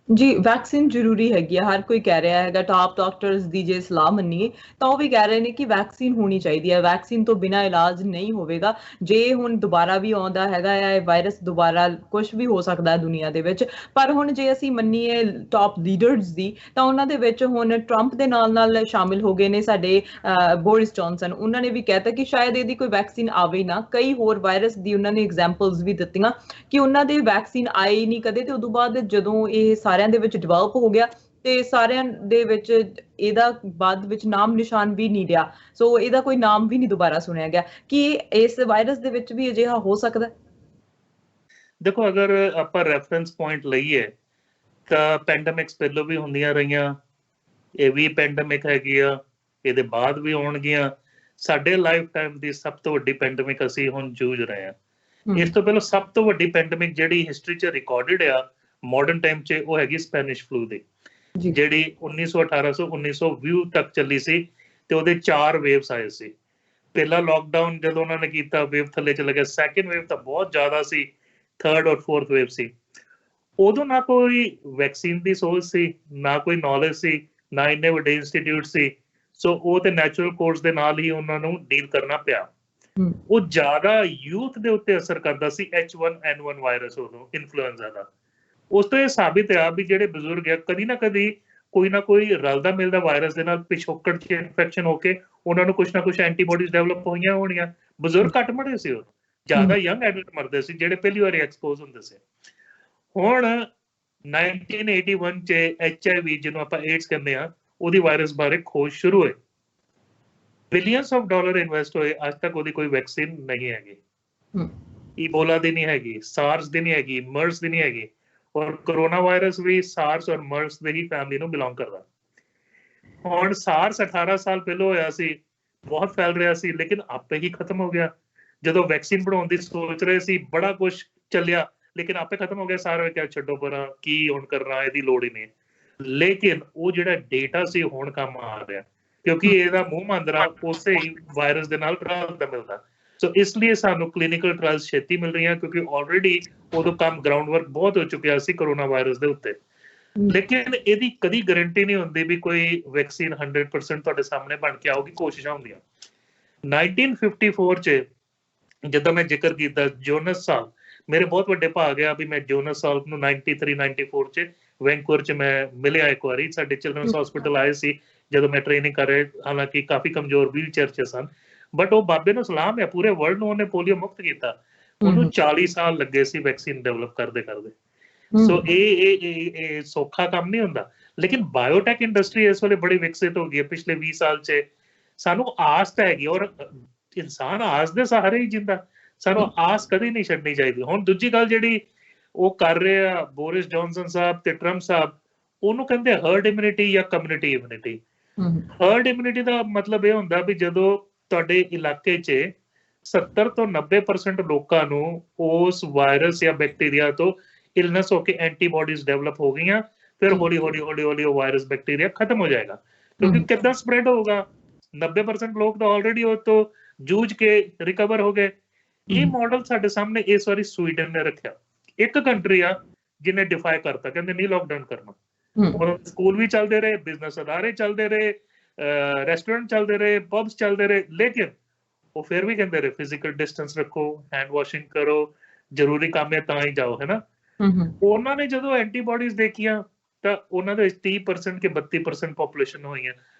ਜੀ ਵੈਕਸੀਨ ਜ਼ਰੂਰੀ ਹੈਗੀ ਆ, ਹਰ ਕੋਈ ਕਹਿ ਰਿਹਾ ਹੈਗਾ। ਟਾਪ ਡਾਕਟਰਸ ਦੀ ਜੇ ਸਲਾਹ ਮੰਨੀਏ ਤਾਂ ਉਹ ਵੀ ਕਹਿ ਰਹੇ ਨੇ ਕਿ ਵੈਕਸੀਨ ਹੋਣੀ ਚਾਹੀਦੀ ਹੈ, ਵੈਕਸੀਨ ਤੋਂ ਬਿਨਾਂ ਇਲਾਜ ਨਹੀਂ ਹੋਵੇਗਾ। ਜੇ ਹੁਣ ਦੁਬਾਰਾ ਵੀ ਆਉਂਦਾ ਹੈਗਾ ਆ ਇਹ ਵਾਇਰਸ, ਦੁਬਾਰਾ ਕੁਝ ਵੀ ਹੋ ਸਕਦਾ ਹੈ ਦੁਨੀਆ ਦੇ ਵਿੱਚ, ਪਰ ਹੁਣ ਜੇ ਅਸੀਂ ਮੰਨੀਏ ਟਾਪ ਲੀਡਰਸ ਦੀ, ਤਾਂ ਉਹਨਾਂ ਦੇ ਵਿੱਚ ਹੁਣ ਟਰੰਪ ਦੇ ਨਾਲ ਨਾਲ ਸ਼ਾਮਿਲ ਹੋ ਗਏ ਨੇ ਸਾਡੇ ਬੋਰਿਸ ਜੌਨਸਨ। ਉਹਨਾਂ ਨੇ ਵੀ ਕਹਿਤਾ ਕਿ ਸ਼ਾਇਦ ਇਹਦੀ ਕੋਈ ਵੈਕਸੀਨ ਆਵੇ ਨਾ। ਕਈ ਹੋਰ ਵਾਇਰਸ ਦੀ ਉਹਨਾਂ ਨੇ ਐਗਜ਼ਾਮਪਲਸ ਵੀ ਦਿੱਤੀਆਂ ਕਿ ਉਹਨਾਂ ਦੇ ਵੈਕਸੀਨ ਆਈ ਨਹੀਂ ਕਦੇ, ਤੇ ਉਦੋਂ ਬਾਅਦ ਜਦੋਂ ਇਹ ਸਾਰਿਆਂ ਦੇ ਵਿੱਚ ਡਿਵੈਲਪ ਹੋ ਗਿਆ ਤੇ ਸਾਰਿਆਂ ਦੇ ਵਿੱਚ ਇਹਦਾ ਬਾਅਦ ਵਿੱਚ ਨਾਮ ਨਿਸ਼ਾਨ ਵੀ ਨਹੀਂ ਰਿਹਾ। ਸੋ ਇਹਦਾ ਕੋਈ ਨਾਮ ਵੀ ਨਹੀਂ ਦੁਬਾਰਾ ਸੁਣਿਆ ਗਿਆ। ਕਿ ਇਸ ਵਾਇਰਸ ਦੇ ਵਿੱਚ ਵੀ ਅਜਿਹਾ ਹੋ ਸਕਦਾ? ਦੇਖੋ, ਅਗਰ ਆਪਾਂ ਰੈਫਰੈਂਸ ਪੁਆਇੰਟ ਲਈਏ ਤਾਂ ਪੈਂਡੇਮਿਕਸ ਪਹਿਲਾਂ ਵੀ ਹੁੰਦੀਆਂ ਰਹੀਆਂ, ਇਹ ਵੀ ਪੈਂਡੇਮਿਕ ਹੈਗੀ ਆ, ਇਹਦੇ ਬਾਅਦ ਵੀ ਆਉਣਗੀਆਂ। ਸਾਡੇ ਲਾਈਫ ਟਾਈਮ ਦੀ ਸਭ ਤੋਂ ਵੱਡੀ ਪੈਂਡੇਮਿਕ ਅਸੀਂ ਹੁਣ ਜੂਝ ਰਹੇ ਹਾਂ। ਇਸ ਤੋਂ ਪਹਿਲਾਂ ਸਭ ਤੋਂ ਵੱਡੀ ਪੈਂਡੇਮਿਕ ਜਿਹੜੀ ਹਿਸਟਰੀ 'ਚ ਰਿਕਾਰਡਡ ਆ ਮਾਡਰਨ ਟਾਈਮ 'ਚ, ਉਹ ਹੈਗੀ ਸਪੈਨਿਸ਼ ਫਲੂ ਦੀ, ਜਿਹੜੀ 1918 ਤੋਂ 1920 ਤੱਕ ਚੱਲੀ ਸੀ ਤੇ ਉਹਦੇ 4 ਵੇਵਸ ਆਏ ਸੀ। ਪਹਿਲਾ ਲੋਕਡਾਊਨ ਜਦੋਂ ਉਹਨਾਂ ਨੇ ਕੀਤਾ, ਵੇਵ ਥੱਲੇ ਚਲਾ ਗਿਆ। ਸੈਕਿੰਡ ਵੇਵ ਤਾਂ ਬਹੁਤ ਜ਼ਿਆਦਾ ਸੀ, ਥਰਡ ਔਰ ਫੋਰਥ ਵੇਵ ਸੀ। ਉਦੋਂ ਨਾ ਕੋਈ ਵੈਕਸੀਨ ਦੀ ਸੋਚ ਸੀ, ਨਾ ਕੋਈ ਨੌਲੇਜ ਸੀ, ਨਾ ਇੰਨੇ ਵੱਡੇ ਇੰਸਟੀਟਿਊਟ ਸੀ। ਸੋ ਉਹ ਤੇ ਨੈਚੁਰਲ ਕੋਰਸ ਦੇ ਨਾਲ ਹੀ ਉਹਨਾਂ ਨੂੰ ਡੀਲ ਕਰਨਾ ਪਿਆ। ਉਹ ਜ਼ਿਆਦਾ ਯੂਥ ਦੇ ਉੱਤੇ ਅਸਰ ਕਰਦਾ ਸੀ H1N1 ਵਾਇਰਸ, ਉਦੋਂ ਇਨਫਲੂਐਂਜ਼ਾ ਦਾ। ਉਸ ਤੋਂ ਇਹ ਸਾਬਿਤ ਆ ਵੀ ਜਿਹੜੇ ਬਜ਼ੁਰਗ ਆ, ਕਦੀ ਨਾ ਕਦੀ ਕੋਈ ਨਾ ਕੋਈ ਰਲਦਾ ਮਿਲਦਾ ਵਾਇਰਸ ਦੇ ਨਾਲ ਪਿਛੋਕੜ 'ਚ ਇਨਫੈਕਸ਼ਨ ਹੋ ਕੇ ਉਹਨਾਂ ਨੂੰ ਕੁਛ ਨਾ ਕੁਛ ਐਂਟੀਬੋਡੀਜ਼ ਡਿਵੈਲਪ ਹੋਈਆਂ ਹੋਣੀਆਂ। ਬਜ਼ੁਰਗ ਘੱਟ ਮਰਦੇ ਸੀ, ਉਹ ਜ਼ਿਆਦਾ ਯੰਗ ਐਡਲਟ ਮਰਦੇ ਸੀ ਜਿਹੜੇ ਪਹਿਲੀ ਵਾਰੀ ਐਕਸਪੋਜ਼ ਹੁੰਦੇ ਸੀ। ਹੁਣ 1981 'ਚ HIV, ਜਿਹਨੂੰ ਆਪਾਂ ਏਡਸ ਕਹਿੰਦੇ ਆ, ਉਹਦੀ ਵਾਇਰਸ ਬਾਰੇ ਖੋਜ ਸ਼ੁਰੂ ਹੋਈ। ਬਿਲੀਅਨਸ ਆਫ ਡਾਲਰ ਇਨਵੈਸਟ ਹੋਏ, ਅੱਜ ਤੱਕ ਉਹਦੀ ਕੋਈ ਵੈਕਸੀਨ ਨਹੀਂ ਹੈਗੀ। ਈਬੋਲਾ ਦੀ ਨਹੀਂ ਹੈਗੀ, ਸਾਰਸ ਦੀ ਨਹੀਂ ਹੈਗੀ, ਮਰਸ ਦੀ ਨਹੀਂ ਹੈਗੀ। ਔਰ ਕਰੋਨਾ ਵਾਇਰਸ ਵੀ ਸਾਰਸ ਔਰ ਮਰਸ ਦੇ ਹੀ ਫੈਮਿਲੀ ਨੂੰ ਬਿਲੋਂਗ ਕਰਦਾ। ਹੁਣ ਸਾਰਸ 18 ਸਾਲ ਪਹਿਲਾਂ ਹੋਇਆ ਸੀ, ਬਹੁਤ ਫੈਲ ਰਿਹਾ ਸੀ, ਲੇਕਿਨ ਆਪੇ ਹੀ ਖਤਮ ਹੋ ਗਿਆ। ਜਦੋਂ ਵੈਕਸੀਨ ਬਣਾਉਣ ਦੀ ਸੋਚ ਰਹੇ ਸੀ, ਬੜਾ ਕੁਝ ਚੱਲਿਆ, ਲੇਕਿਨ ਆਪੇ ਖਤਮ ਹੋ ਗਿਆ। ਸਾਰੇ ਕਿਹਾ ਛੱਡੋ ਪਰਾਂ, ਕੀ ਹੁਣ ਕਰਨਾ, ਇਹਦੀ ਲੋੜ ਹੀ ਨਹੀਂ। ਲੇਕਿਨ ਉਹ ਜਿਹੜਾ ਡੇਟਾ ਸੀ ਹੁਣ ਕੰਮ ਆ ਰਿਹਾ, ਕਿਉਂਕਿ ਇਹਦਾ ਮੂੰਹ ਮੰਦਰਾ ਉਸੇ ਹੀ ਵਾਇਰਸ ਦੇ ਨਾਲ ਰਲਦਾ ਮਿਲਦਾ। ਸੋ ਇਸ ਲਈ ਸਾਨੂੰ ਕਲੀਨਿਕਲ ਟ੍ਰਾਇਲਸ ਛੇਤੀ ਮਿਲ ਰਹੀਆਂ, ਕਿਉਂਕਿ ਆਲਰੇਡੀ ਉਦੋਂ ਕੰਮ ਗਰਾਊਂਡ ਵਰਕ ਬਹੁਤ ਹੋ ਚੁੱਕਿਆ ਸੀ ਕਰੋਨਾ ਵਾਇਰਸ ਦੇ ਉੱਤੇ। ਲੇਕਿਨ ਇਹਦੀ ਕਦੀ ਗਾਰੰਟੀ ਨਹੀਂ ਹੁੰਦੀ ਵੀ ਕੋਈ ਵੈਕਸੀਨ 100% ਤੁਹਾਡੇ ਸਾਹਮਣੇ ਬਣ ਕੇ ਆਊਗੀ। ਕੋਸ਼ਿਸ਼ਾਂ ਹੁੰਦੀਆਂ। 1954 'ਚ ਜਦੋਂ ਮੈਂ ਜ਼ਿਕਰ ਕੀਤਾ ਜੋਨਸ ਸਾਲ, ਮੇਰੇ ਬਹੁਤ ਵੱਡੇ ਭਾਗ ਆ ਵੀ ਮੈਂ ਜੋਨਸ ਸਾਲ ਨੂੰ 93-94 'ਚ ਵੈਂਕੂਵਰ 'ਚ ਮੈਂ ਮਿਲਿਆ ਇੱਕ ਵਾਰੀ। ਸਾਡੇ ਚਿਲਡਰਨਸ ਹਸਪੀਟਲ ਆਏ ਸੀ ਜਦੋਂ ਮੈਂ ਟ੍ਰੇਨਿੰਗ ਕਰ ਰਿਹਾ, ਹਾਲਾਂਕਿ ਕਾਫੀ ਕਮਜ਼ੋਰ ਵੀਲ ਚੇਅਰ 'ਚ ਸਨ, ਬਟ ਉਹ ਬਾਬੇ ਨੂੰ ਸਲਾਮ ਹੈ, ਪੂਰੇ ਵਰਲਡ ਨੂੰ ਉਹਨੇ ਪੋਲੀਓ ਮੁਕਤ ਕੀਤਾ। ਉਹਨੂੰ 40 ਸਾਲ ਲੱਗੇ ਸੀ ਵੈਕਸੀਨ ਡਿਵੈਲਪ ਕਰਦੇ ਕਰਦੇ। ਸੋ ਇਹ ਸੌਖਾ ਕੰਮ ਨਹੀਂ ਹੁੰਦਾ। ਲੇਕਿਨ ਬਾਇਓਟੈਕ ਇੰਡਸਟਰੀ ਇਸ ਵੇਲੇ ਬੜੀ ਵਿਕਸਿਤ ਹੋ ਗਈ ਹੈ ਪਿਛਲੇ 20 ਸਾਲ 'ਚ। ਸਾਨੂੰ ਆਸ ਤਾਂ ਹੈਗੀ, ਔਰ ਇਨਸਾਨ ਆਸ ਦੇ ਸਹਾਰੇ ਹੀ ਜਿੰਦਾ। ਸਾਨੂੰ ਆਸ ਕਦੇ ਨਹੀਂ ਛੱਡਣੀ ਚਾਹੀਦੀ। ਹੁਣ ਦੂਜੀ ਗੱਲ ਜਿਹੜੀ ਉਹ ਕਰ ਰਹੇ ਆ ਬੋਰਿਸ ਜੌਨਸਨ ਸਾਹਿਬ ਤੇ ਟਰੰਪ ਸਾਹਿਬ, ਉਹਨੂੰ ਕਹਿੰਦੇ ਹਰਡ ਇਮਿਊਨਿਟੀ ਜਾਂ ਕਮਿਊਨਿਟੀ ਇਮਿਊਨਿਟੀ। ਹਰਡ ਇਮਿਊਨਿਟੀ ਦਾ ਮਤਲਬ ਇਹ ਹੁੰਦਾ ਵੀ ਜਦੋਂ ਤੁਹਾਡੇ ਇਲਾਕੇ 'ਚ 70 ਤੋਂ 90% ਲੋਕਾਂ ਨੂੰ ਉਸ ਵਾਇਰਸ ਜਾਂ ਬੈਕਟੀਰੀਆ ਤੋਂ ਇਲਨੈਸ ਹੋ ਕੇ ਐਂਟੀਬੋਡੀਜ਼ ਡਿਵੈਲਪ ਹੋ ਗਈਆਂ, ਫਿਰ ਹੌਲੀ ਹੌਲੀ ਉਹ ਵਾਇਰਸ ਬੈਕਟੀਰੀਆ ਖਤਮ ਹੋ ਜਾਏਗਾ। ਕਿਉਂਕਿ ਕਿੱਦਾਂ ਸਪਰੈਡ ਹੋਊਗਾ? 90% ਲੋਕ ਤਾਂ ਆਲਰੇਡੀ ਉਹ ਤੋਂ ਜੂਝ ਕੇ ਰਿਕਵਰ ਹੋ ਗਏ। ਇਹ ਮਾਡਲ ਸਾਡੇ ਸਾਹਮਣੇ ਇਸ ਵਾਰੀ ਸਵੀਡਨ ਨੇ ਰੱਖਿਆ। ਇੱਕ ਕੰਟਰੀ ਆ ਜਿਹਨੇ ਡਿਫਾਈ ਕਰਤਾ, ਕਹਿੰਦੇ ਨਹੀਂ ਲਾਕਡਾਊਨ ਕਰਨਾ। ਹੁਣ ਸਕੂਲ ਵੀ ਚੱਲਦੇ ਰਹੇ, ਬਿਜ਼ਨਸ ਅਦਾਰੇ ਚੱਲਦੇ ਰਹੇ, ਰੈਸਟੋਰੈਂਟ ਚੱਲਦੇ ਰਹੇ, ਪਬਸ ਚੱਲਦੇ ਰਹੇ, ਲੇਕਿਨ ਉਹ ਫਿਰ ਵੀ ਕਹਿੰਦੇ ਰਹੇ ਫਿਜ਼ੀਕਲ ਡਿਸਟੈਂਸ ਰੱਖੋ, ਹੈਂਡ ਵਾਸ਼ਿੰਗ ਕਰੋ, ਜ਼ਰੂਰੀ ਕੰਮ ਹੈ ਤਾਂ ਹੀ ਜਾਓ, ਹੈ ਨਾ। ਉਹਨਾਂ ਨੇ ਜਦੋਂ ਐਂਟੀਬੋਡੀਜ਼ ਦੇਖੀਆਂ ਤਾਂ ਉਹਨਾਂ ਦੇ 30% ਕੇ 32% ਪੋਪੂਲੇਸ਼ਨ ਹੋਈਆਂ,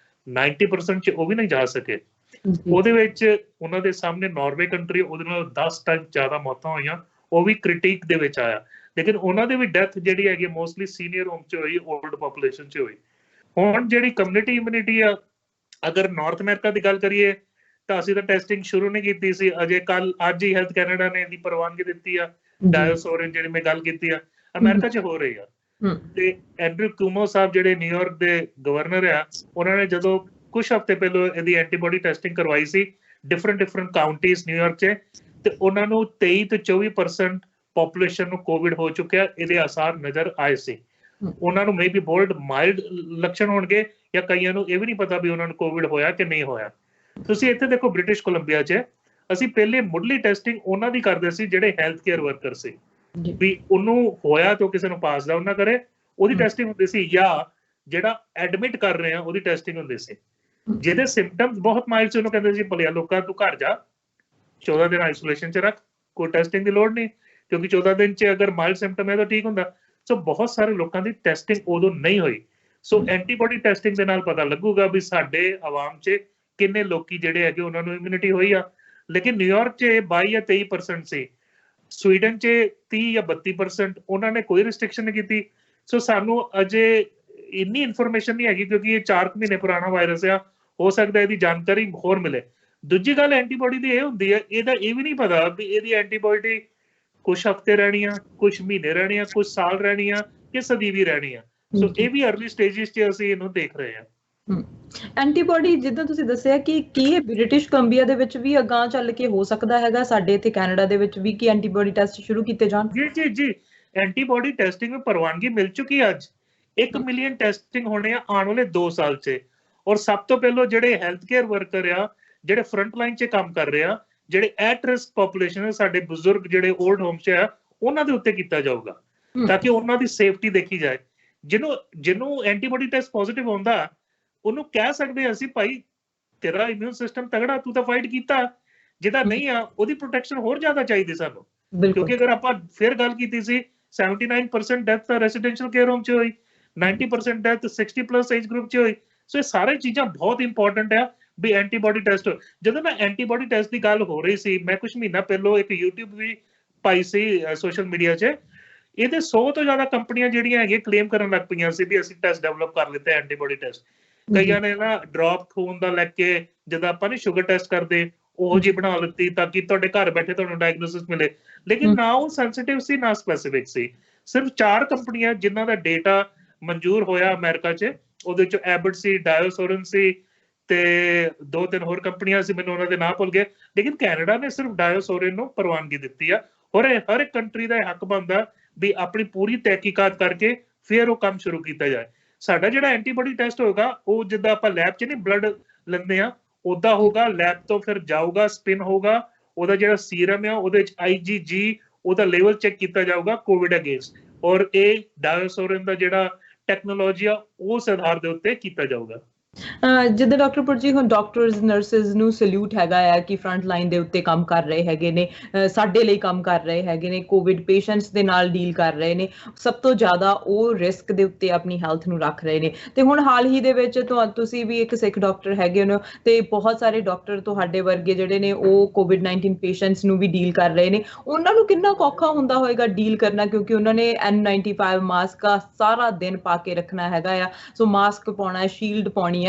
90% 'ਚ ਉਹ ਵੀ ਨਹੀਂ ਜਾ ਸਕੇ। ਉਹਦੇ ਵਿੱਚ ਉਹਨਾਂ ਦੇ ਸਾਹਮਣੇ ਨਾਰਵੇ ਕੰਟਰੀ, ਉਹਦੇ ਨਾਲ 10 ਟਾਈਮ ਜ਼ਿਆਦਾ ਮੌਤਾਂ ਹੋਈਆਂ, ਉਹ ਵੀ ਕ੍ਰਿਟਿਕ ਦੇ ਵਿੱਚ ਆਇਆ। ਲੇਕਿਨ ਉਹਨਾਂ ਦੀ ਵੀ ਡੈਥ ਜਿਹੜੀ ਹੈਗੀ ਮੋਸਟਲੀ ਸੀਨੀਅਰ ਹੋਮ 'ਚ ਹੋਈ, ਓਲਡ ਪੋਪੂਲੇਸ਼ਨ 'ਚ ਹੋਈ। ਹੁਣ ਜਿਹੜੀ ਕਮਿਊਨਿਟੀ ਇਮਿਊਨਿਟੀ ਆ, ਅਗਰ ਨਾਰਥ ਅਮਰੀਕਾ ਦੀ ਗੱਲ ਕਰੀਏ ਤਾਂ ਅਸੀਂ ਤਾਂ ਟੈਸਟਿੰਗ ਸ਼ੁਰੂ ਨਹੀਂ ਕੀਤੀ ਸੀ ਅਜੇ। ਅੱਜ ਹੀ ਹੈਲਥ ਕੈਨੇਡਾ ਨੇ ਇਹਦੀ ਪ੍ਰਵਾਨਗੀ ਦਿੱਤੀ ਆ। ਡਾਇਓਸੋਰਿਨ ਜਿਹੜੀ ਮੈਂ ਗੱਲ ਕੀਤੀ ਆ, ਅਮਰੀਕਾ 'ਚ ਹੋ ਰਹੀ ਆ। ਤੇ ਐਂਡਰੂ ਕੁਮੋ ਸਾਹਿਬ ਜਿਹੜੇ ਨਿਊਯਾਰਕ ਦੇ ਗਵਰਨਰ ਆ, ਉਹਨਾਂ ਨੇ ਜਦੋਂ ਕੁਝ ਹਫ਼ਤੇ ਪਹਿਲਾਂ ਇਹਦੀ ਐਂਟੀਬੋਡੀ ਟੈਸਟਿੰਗ ਕਰਵਾਈ ਸੀ ਡਿਫਰੈਂਟ ਕਾਊਂਟੀਜ਼ ਨਿਊਯਾਰਕ 'ਚ, ਤੇ ਉਹਨਾਂ ਨੂੰ 23 ਤੋਂ 24% ਪੋਪੂਲੇਸ਼ਨ ਨੂੰ ਕੋਵਿਡ ਹੋ ਚੁੱਕਿਆ, ਇਹਦੇ ਆਸਾਰ ਨਜ਼ਰ ਆਏ ਸੀ। ਉਹਨਾਂ ਨੂੰ ਮੇਬੀ ਬੋਲਡ ਮਾਈਲਡ ਲੱਛਣ ਹੋਣਗੇ, ਜਾਂ ਕਈਆਂ ਨੂੰ ਇਹ ਵੀ ਨਹੀਂ ਪਤਾ ਵੀ ਉਹਨਾਂ ਨੂੰ ਕੋਵਿਡ ਹੋਇਆ ਕਿ ਨਹੀਂ ਹੋਇਆ। ਤੁਸੀਂ ਇੱਥੇ ਦੇਖੋ ਬ੍ਰਿਟਿਸ਼ ਕੋਲੰਬੀਆ 'ਚ ਅਸੀਂ ਪਹਿਲੇ ਮੁੱਢਲੀ ਟੈਸਟਿੰਗ ਉਹਨਾਂ ਦੀ ਕਰਦੇ ਸੀ ਜਿਹੜੇ ਹੈਲਥ ਕੇਅਰ ਵਰਕਰ ਸੀ, ਵੀ ਉਹਨੂੰ ਹੋਇਆ ਤਾਂ ਕਿਸੇ ਨੂੰ ਪਾਸ ਡਾਊਨ ਨਾ ਕਰੇ, ਉਹਦੀ ਟੈਸਟਿੰਗ ਹੁੰਦੀ ਸੀ, ਜਾਂ ਜਿਹੜਾ ਐਡਮਿਟ ਕਰ ਰਹੇ ਆ ਉਹਦੀ ਟੈਸਟਿੰਗ ਹੁੰਦੀ ਸੀ। ਜਿਹਦੇ ਸਿੰਪਟਮਸ ਬਹੁਤ ਮਾਈਲਡ ਸੀ ਉਹਨੂੰ ਕਹਿੰਦੇ ਸੀ ਭਲਿਆ ਲੋਕਾਂ ਤੂੰ ਘਰ ਜਾ, 14 ਦਿਨ ਆਈਸੋਲੇਸ਼ਨ 'ਚ ਰੱਖ, ਕੋਈ ਟੈਸਟਿੰਗ ਦੀ ਲੋੜ ਨਹੀਂ, ਕਿਉਂਕਿ 14 ਦਿਨ 'ਚ ਅਗਰ ਮਾਈਲਡ ਸਿੰਪਟਮ ਹੈ ਤਾਂ ਠੀਕ ਹੁੰਦਾ। ਸੋ ਬਹੁਤ ਸਾਰੇ ਲੋਕਾਂ ਦੀ ਟੈਸਟਿੰਗ ਉਦੋਂ ਨਹੀਂ ਹੋਈ। ਸੋ ਐਂਟੀਬਾਡੀ ਟੈਸਟਿੰਗ ਦੇ ਨਾਲ ਪਤਾ ਲੱਗੂਗਾ ਵੀ ਸਾਡੇ ਆਵਾਮ 'ਚ ਕਿੰਨੇ ਲੋਕੀ ਜਿਹੜੇ ਹੈਗੇ ਉਹਨਾਂ ਨੂੰ ਇਮਿਊਨਿਟੀ ਹੋਈ ਆ। ਲੇਕਿਨ ਨਿਊਯਾਰਕ 'ਚ 22 ਜਾਂ 23% ਸੀ, ਸਵੀਡਨ 'ਚ 30 ਜਾਂ 32%, ਉਹਨਾਂ ਨੇ ਕੋਈ ਰਿਸਟ੍ਰਿਕਸ਼ਨ ਨਹੀਂ ਕੀਤੀ। ਸੋ ਸਾਨੂੰ ਅਜੇ ਇੰਨੀ ਇਨਫੋਰਮੇਸ਼ਨ ਨਹੀਂ ਹੈਗੀ, ਕਿਉਂਕਿ ਇਹ 4 ਮਹੀਨੇ ਪੁਰਾਣਾ ਵਾਇਰਸ ਆ, ਹੋ ਸਕਦਾ ਇਹਦੀ ਜਾਣਕਾਰੀ ਹੋਰ ਮਿਲੇ। ਦੂਜੀ ਗੱਲ ਐਂਟੀਬਾਡੀ ਦੀ ਇਹ ਹੁੰਦੀ ਹੈ, ਇਹਦਾ ਇਹ ਵੀ ਨਹੀਂ ਪਤਾ ਵੀ ਇਹਦੀ ਐਂਟੀਬਾਡੀ ਕੁਝ ਹਫ਼ਤੇ ਰਹਿਣੀ ਆ, ਕੁਝ ਮਹੀਨੇ ਰਹਿਣੀ ਆ, ਕੁਝ ਸਾਲ ਰਹਿਣੀ ਆ, ਕਿ ਸਦੀ ਵੀ ਰਹਿਣੀ ਆ। ਸੋ ਇਹ ਵੀ ਅਰਲੀ ਸਟੇਜਿਸ 'ਚ ਅਸੀਂ ਇਹਨੂੰ ਦੇਖ ਰਹੇ ਹਾਂ। ਐਂਟੀਬਾਡੀ ਜਿੱਦਾਂ ਤੁਸੀਂ ਦੱਸਿਆ ਕਿ ਕੀ ਇਹ ਬ੍ਰਿਟਿਸ਼ ਕੋਲੰਬੀਆ ਦੇ ਵਿੱਚ ਵੀ ਅਗਾਂਹ ਚੱਲ ਕੇ ਹੋ ਸਕਦਾ ਹੈਗਾ, ਸਾਡੇ ਇੱਥੇ ਕੈਨੇਡਾ ਦੇ ਵਿੱਚ ਵੀ, ਕਿ ਐਂਟੀਬਾਡੀ ਟੈਸਟ ਸ਼ੁਰੂ ਕੀਤੇ ਜਾਣ? ਜੀ ਐਂਟੀਬਾਡੀ ਟੈਸਟਿੰਗ ਨੂੰ ਪ੍ਰਵਾਨਗੀ ਮਿਲ ਚੁੱਕੀ ਹੈ। ਅੱਜ 1 ਮਿਲੀਅਨ ਟੈਸਟਿੰਗ ਹੋਣੇ ਆ ਆਉਣ ਵਾਲੇ 2 ਸਾਲ 'ਚ। ਔਰ ਸਭ ਤੋਂ ਪਹਿਲਾਂ ਜਿਹੜੇ ਹੈਲਥ ਕੇਅਰ ਵਰਕਰ ਆ, ਜਿਹੜੇ ਫਰੰਟ ਲਾਈਨ 'ਚ ਕੰਮ ਕਰ ਰਹੇ ਆ, ਜਿਹੜੇ ਐਟ ਰਿਸਕ ਪੋਪੂਲੇਸ਼ਨ ਹੈ, ਸਾਡੇ ਬਜ਼ੁਰਗ ਜਿਹੜੇ ਓਲਡ ਹੋਮ 'ਚ ਆ, ਉਹਨਾਂ ਦੇ ਉੱਤੇ ਕੀਤਾ ਜਾਊਗਾ ਤਾਂ ਕਿ ਉਹਨਾਂ ਦੀ ਸੇਫਟੀ ਦੇਖੀ ਜਾਏ। ਜਿਹਨੂੰ ਐਂਟੀਬਾਡੀ ਟੈਸਟ ਪੋਜ਼ਿਟਿਵ ਹੁੰਦਾ ਉਹਨੂੰ ਕਹਿ ਸਕਦੇ ਹਾਂ ਅਸੀਂ, ਭਾਈ ਤੇਰਾ ਇਮਿਊਨ ਸਿਸਟਮ ਤਗੜਾ, ਤੂੰ ਤਾਂ ਫਾਈਟ ਕੀਤਾ। ਜਿਹਦਾ ਨਹੀਂ ਆ ਉਹਦੀ ਪ੍ਰੋਟੈਕਸ਼ਨ ਹੋਰ ਜ਼ਿਆਦਾ ਚਾਹੀਦੀ ਸਾਨੂੰ, ਕਿਉਂਕਿ ਅਗਰ ਆਪਾਂ ਫਿਰ ਗੱਲ ਕੀਤੀ ਸੀ 79% ਡੈਥ ਤਾਂ ਰੈਸੀਡੈਂਸ਼ੀਅਲ ਕੇਅਰ ਹੋਮ 'ਚ ਹੋਈ, 90% ਡੈਥ 60+ ਏਜ ਗਰੁੱਪ 'ਚ ਹੋਈ। ਸੋ ਇਹ ਸਾਰੇ ਚੀਜ਼ਾਂ ਬਹੁਤ ਇੰਪੋਰਟੈਂਟ ਆ ਵੀ ਐਂਟੀਬਾਡੀ ਟੈਸਟ। ਜਦੋਂ ਮੈਂ ਐਂਟੀਬਾਡੀ ਟੈਸਟ ਦੀ ਗੱਲ ਹੋ ਰਹੀ ਸੀ, ਮੈਂ ਕੁਝ ਮਹੀਨਾ ਪਹਿਲਾਂ ਇੱਕ YouTube ਵੀ ਪਾਈ ਸੀ ਸੋਸ਼ਲ ਮੀਡੀਆ 'ਚ, ਇਹਦੇ 100 ਤੋਂ ਜ਼ਿਆਦਾ ਕੰਪਨੀਆਂ ਜਿਹੜੀਆਂ ਹੈਗੀਆਂ ਕਲੇਮ ਕਰਨ ਲੱਗ ਪਈਆਂ ਸੀ ਵੀ ਅਸੀਂ ਟੈਸਟ ਡਿਵੈਲਪ ਕਰ ਲਿੱਤਾ ਐਂਟੀਬਾਡੀ ਟੈਸਟ। ਕਈਆਂ ਨੇ ਨਾ ਡ੍ਰੌਪ ਖੂਨ ਦਾ ਲੈ ਕੇ, ਜਦੋਂ ਆਪਾਂ ਨਹੀਂ ਸ਼ੂਗਰ ਟੈਸਟ ਕਰਦੇ, ਉਹ ਜੀ ਬਣਾ ਲਿੱਤੀ ਤਾਂ ਕਿ ਤੁਹਾਡੇ ਘਰ ਬੈਠੇ ਤੁਹਾਨੂੰ ਡਾਇਗਨੋਸਿਸ ਮਿਲੇ। ਲੇਕਿਨ ਨਾ ਉਹ ਸੈਂਸਿਟਿਵ ਸੀ ਨਾ ਸਪੈਸੀਫਿਕ ਸੀ। ਸਿਰਫ 4 ਕੰਪਨੀਆਂ ਜਿਨ੍ਹਾਂ ਦਾ ਡੇਟਾ ਮਨਜ਼ੂਰ ਹੋਇਆ ਅਮਰੀਕਾ 'ਚ, ਉਹਦੇ 'ਚ ਐਬਟ ਸੀ, ਡਾਇਓਸੋਰਨ ਸੀ ਤੇ 2-3 ਹੋਰ ਕੰਪਨੀਆਂ ਸੀ, ਮੈਨੂੰ ਉਹਨਾਂ ਦੇ ਨਾਂ ਭੁੱਲ ਗਏ। ਲੇਕਿਨ ਕੈਨੇਡਾ ਨੇ ਸਿਰਫ ਡਾਇਓਸੋਰਨ ਨੂੰ ਪ੍ਰਵਾਨਗੀ ਦਿੱਤੀ ਆ। ਔਰ ਹਰ ਇੱਕ ਕੰਟਰੀ ਦਾ ਹੱਕ ਬਣਦਾ ਵੀ ਆਪਣੀ ਪੂਰੀ ਤਹਿਕੀਕਾਤ ਕਰਕੇ ਫਿਰ ਉਹ ਕੰਮ ਸ਼ੁਰੂ ਕੀਤਾ ਜਾਏ। ਸਾਡਾ ਜਿਹੜਾ ਐਂਟੀਬਾਡੀ ਟੈਸਟ ਹੋਗਾ ਉਹ ਜਿੱਦਾਂ ਆਪਾਂ ਲੈਬ 'ਚ ਨਹੀਂ ਬਲੱਡ ਲੈਂਦੇ ਆ, ਉਦਾਂ ਹੋਗਾ। ਲੈਬ ਤੋਂ ਫਿਰ ਜਾਊਗਾ, ਸਪਿਨ ਹੋਗਾ, ਉਹਦਾ ਜਿਹੜਾ ਸੀਰਮ ਆ ਉਹਦੇ ਵਿੱਚ IgG ਉਹਦਾ ਲੈਵਲ ਚੈੱਕ ਕੀਤਾ ਜਾਊਗਾ ਕੋਵਿਡ ਅਗੇਂਸਟ। ਔਰ ਇਹ ਡਾਇਓਸੋਰਨ ਦਾ ਜਿਹੜਾ ਟੈਕਨੋਲੋਜੀ ਆ ਉਸ ਆਧਾਰ ਦੇ ਉੱਤੇ ਕੀਤਾ ਜਾਊਗਾ। ਜਿੱਦਾਂ ਡਾਕਟਰ ਪੁਰ ਜੀ, ਹੁਣ ਡਾਕਟਰਸ ਨਰਸਿਸ ਨੂੰ ਸਲੂਟ ਹੈਗਾ ਆ ਕਿ ਫਰੰਟ ਲਾਈਨ ਦੇ ਉੱਤੇ ਕੰਮ ਕਰ ਰਹੇ ਹੈਗੇ ਨੇ, ਸਾਡੇ ਲਈ ਕੰਮ ਕਰ ਰਹੇ ਹੈਗੇ ਨੇ, ਕੋਵਿਡ ਪੇਸ਼ੈਂਟਸ ਦੇ ਨਾਲ ਡੀਲ ਕਰ ਰਹੇ ਨੇ, ਸਭ ਤੋਂ ਜ਼ਿਆਦਾ ਉਹ ਰਿਸਕ ਦੇ ਉੱਤੇ ਆਪਣੀ ਹੈਲਥ ਨੂੰ ਰੱਖ ਰਹੇ ਨੇ। ਤੇ ਹੁਣ ਹਾਲ ਹੀ ਦੇ ਵਿੱਚ ਤੁਸੀਂ ਵੀ ਇੱਕ ਸਿੱਖ ਡਾਕਟਰ ਹੈਗੇ ਹੋ ਤੇ ਬਹੁਤ ਸਾਰੇ ਡਾਕਟਰ ਤੁਹਾਡੇ ਵਰਗੇ ਜਿਹੜੇ ਨੇ ਉਹ ਕੋਵਿਡ-19 ਪੇਸ਼ੈਂਟਸ ਨੂੰ ਵੀ ਡੀਲ ਕਰ ਰਹੇ ਨੇ। ਉਹਨਾਂ ਨੂੰ ਕਿੰਨਾ ਔਖਾ ਹੁੰਦਾ ਹੋਏਗਾ ਡੀਲ ਕਰਨਾ, ਕਿਉਂਕਿ ਉਹਨਾਂ ਨੇ N95 ਮਾਸਕ ਸਾਰਾ ਦਿਨ ਪਾ ਕੇ ਰੱਖਣਾ ਹੈਗਾ ਆ। ਸੋ ਮਾਸਕ ਪਾਉਣਾ, ਸ਼ੀਲਡ ਪਾਉਣੀ,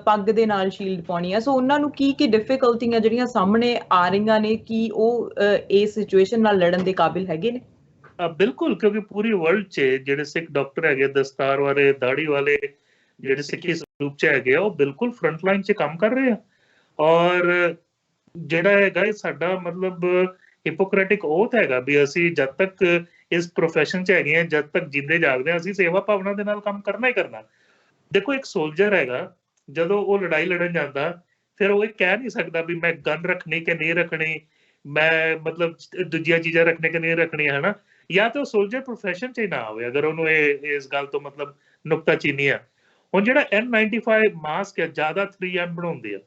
ਪੱਗ ਦੇ ਨਾਲ ਸ਼ੀਲਡ ਪਾਉਣੀ ਹੈ। ਸੋ ਉਹਨਾਂ ਨੂੰ ਕੀ ਡਿਫਿਕਲਟੀਆਂ ਜਿਹੜੀਆਂ ਸਾਹਮਣੇ ਆ ਰਹੀਆਂ ਨੇ, ਕੀ ਉਹ ਇਸ ਸਿਚੁਏਸ਼ਨ ਨਾਲ ਲੜਨ ਦੇ ਕਾਬਿਲ ਹੈਗੇ ਨੇ? ਬਿਲਕੁਲ, ਕਿਉਂਕਿ ਪੂਰੀ ਵਰਲਡ 'ਚ ਜਿਹੜੇ ਸਿੱਖ ਡਾਕਟਰ ਹੈਗੇ, ਦਸਤਾਰ ਵਾਲੇ, ਦਾੜੀ ਵਾਲੇ, ਜਿਹੜੇ ਸਿੱਖੀ ਸਰੂਪ 'ਚ ਹੈਗੇ ਆ, ਉਹ ਬਿਲਕੁਲ ਫਰੰਟ ਲਾਈਨ 'ਚ ਕੰਮ ਕਰ ਰਹੇ ਆ। ਔਰ ਜਿਹੜਾ ਹੈਗਾ ਇਹ ਸਾਡਾ ਮਤਲਬ ਹਿਪੋਕ੍ਰੈਟਿਕ ਓਥ ਹੈਗਾ ਵੀ ਅਸੀਂ ਜਦ ਤੱਕ ਇਸ ਪ੍ਰੋਫੈਸ਼ਨ 'ਚ ਹੈਗੇ ਆ, ਜਦ ਤੱਕ ਜਿੰਦੇ ਜਾਗਦੇ ਆ, ਅਸੀਂ ਸੇਵਾ ਭਾਵਨਾ ਦੇ ਨਾਲ ਕੰਮ ਕਰਨਾ ਹੀ ਕਰਨਾ। ਦੇਖੋ, ਇੱਕ ਸੋਲਜਰ ਹੈਗਾ, ਜਦੋਂ ਉਹ ਲੜਾਈ ਲੜਨ ਜਾਂਦਾ ਫਿਰ ਉਹ ਇਹ ਕਹਿ ਨਹੀਂ ਸਕਦਾ ਵੀ ਮੈਂ ਗਨ ਰੱਖਣੀ ਕਿ ਨਹੀਂ ਰੱਖਣੀ, ਮੈਂ ਮਤਲਬ ਦੂਜੀਆਂ ਚੀਜ਼ਾਂ ਰੱਖਣੇ ਕਿ ਨਹੀਂ ਰੱਖਣੀਆਂ, ਹਨਾ। ਜਾਂ ਤਾਂ ਉਹ ਸੋਲਜਰ ਪ੍ਰੋਫੈਸ਼ਨ 'ਚ ਹੀ ਨਾ ਆਵੇ ਅਗਰ ਉਹਨੂੰ ਇਸ ਗੱਲ ਤੋਂ ਮਤਲਬ ਨੁਕਤਾਚੀਨੀ ਆ। ਹੁਣ ਜਿਹੜਾ N95 ਮਾਸਕ ਹੈ ਜ਼ਿਆਦਾ 3M ਬਣਾਉਂਦੇ ਆ,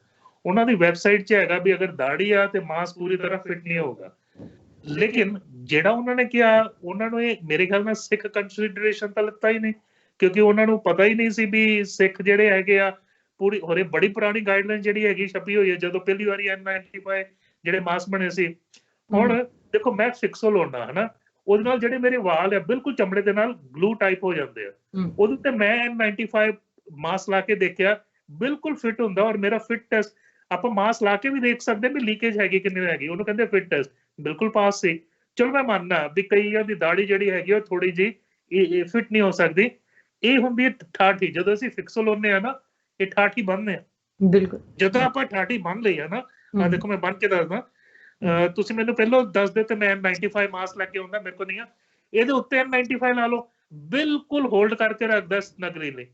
ਉਹਨਾਂ ਦੀ ਵੈਬਸਾਈਟ 'ਚ ਹੈਗਾ ਵੀ ਅਗਰ ਦਾੜੀ ਆ ਤੇ ਮਾਸਕ ਪੂਰੀ ਤਰ੍ਹਾਂ ਫਿੱਟ ਨਹੀਂ ਹੋਊਗਾ। ਲੇਕਿਨ ਜਿਹੜਾ ਉਹਨਾਂ ਨੇ ਕਿਹਾ, ਉਹਨਾਂ ਨੂੰ ਇਹ ਮੇਰੇ ਖਿਆਲ ਨਾਲ ਸਿੱਖ ਕੰਸੀਡਰੇਸ਼ਨ ਤਾਂ ਲਿੱਤਾ ਹੀ ਨਹੀਂ, ਕਿਉਂਕਿ ਉਹਨਾਂ ਨੂੰ ਪਤਾ ਹੀ ਨਹੀਂ ਸੀ ਵੀ ਸਿੱਖ ਜਿਹੜੇ ਹੈਗੇ ਆ ਪੂਰੀ ਹੋਰੇ ਬੜੀ ਪੁਰਾਣੀ ਗਾਈਡਲਾਈਨ ਜਿਹੜੀ ਹੈਗੀ ਛਪੀ ਹੋਈ ਹੈ ਜਦੋਂ ਪਹਿਲੀ ਵਾਰੀ N95 ਜਿਹੜੇ ਮਾਸਕ ਬਣੇ ਸੀ। ਹੁਣ ਦੇਖੋ, ਮੈਂ ਫਿਕਸੋ ਲਾਉਣਾ ਹਨਾ, ਉਹਦੇ ਨਾਲ ਜਿਹੜੇ ਮੇਰੇ ਵਾਲ ਆ ਬਿਲਕੁਲ ਚਮੜੇ ਦੇ ਨਾਲ ਗਲੂ ਟਾਈਪ ਹੋ ਜਾਂਦੇ ਆ। ਉਹਦੇ ਉੱਤੇ ਮੈਂ N95 ਮਾਸਕ ਲਾ ਕੇ ਦੇਖਿਆ, ਬਿਲਕੁਲ ਫਿੱਟ ਹੁੰਦਾ। ਔਰ ਮੇਰਾ ਫਿਟ ਟੈਸਟ ਆਪਾਂ ਮਾਸਕ ਲਾ ਕੇ ਵੀ ਦੇਖ ਸਕਦੇ ਵੀ ਲੀਕੇਜ ਹੈਗੀ ਕਿ ਨਹੀਂ ਹੈਗੀ, ਉਹਨੂੰ ਕਹਿੰਦੇ ਫਿਟ ਟੈਸਟ ਬਿਲਕੁਲ ਪਾਸ ਸੀ। ਚਲੋ ਮੈਂ ਮੰਨਦਾ ਵੀ ਕਈਆਂ ਦੀ ਦਾੜੀ ਜਿਹੜੀ ਹੈਗੀ ਉਹ ਥੋੜੀ ਜਿਹੀ ਫਿਟ ਨਹੀਂ ਹੋ ਸਕਦੀ। ਇਹ ਹੁੰਦੀ ਹੈ ਠਾਠੀ। ਜਦੋਂ ਅਸੀਂ ਫਿਕਸੋ ਲਾਉਂਦੇ ਆ ਨਾ, ਇਹ ਠਾਠੀ ਬੰਨ੍ਹਦੇ ਆ। ਬਿਲਕੁਲ, ਜਦੋਂ ਆਪਾਂ ਠਾਠੀ ਬੰਨ ਲਈ ਆ ਨਾ, ਦੇਖੋ ਮੈਂ ਬੰਨ ਕੇ ਦੱਸਦਾ, ਤੁਸੀਂ ਮੈਨੂੰ ਪਹਿਲਾਂ ਦੱਸ ਦਿਓ ਤੇ ਮੈਂ N95 ਮਾਸਕ ਲੈ ਕੇ ਆਉਂਦਾ, ਮੇਰੇ ਕੋਲ ਨਹੀਂ ਆ। ਇਹਦੇ ਉੱਤੇ N95 ਲਾ ਲਓ, ਬਿਲਕੁਲ ਹੋਲਡ ਕਰਕੇ ਰੱਖਦਾ ਨਗਰੀ ਲਈ।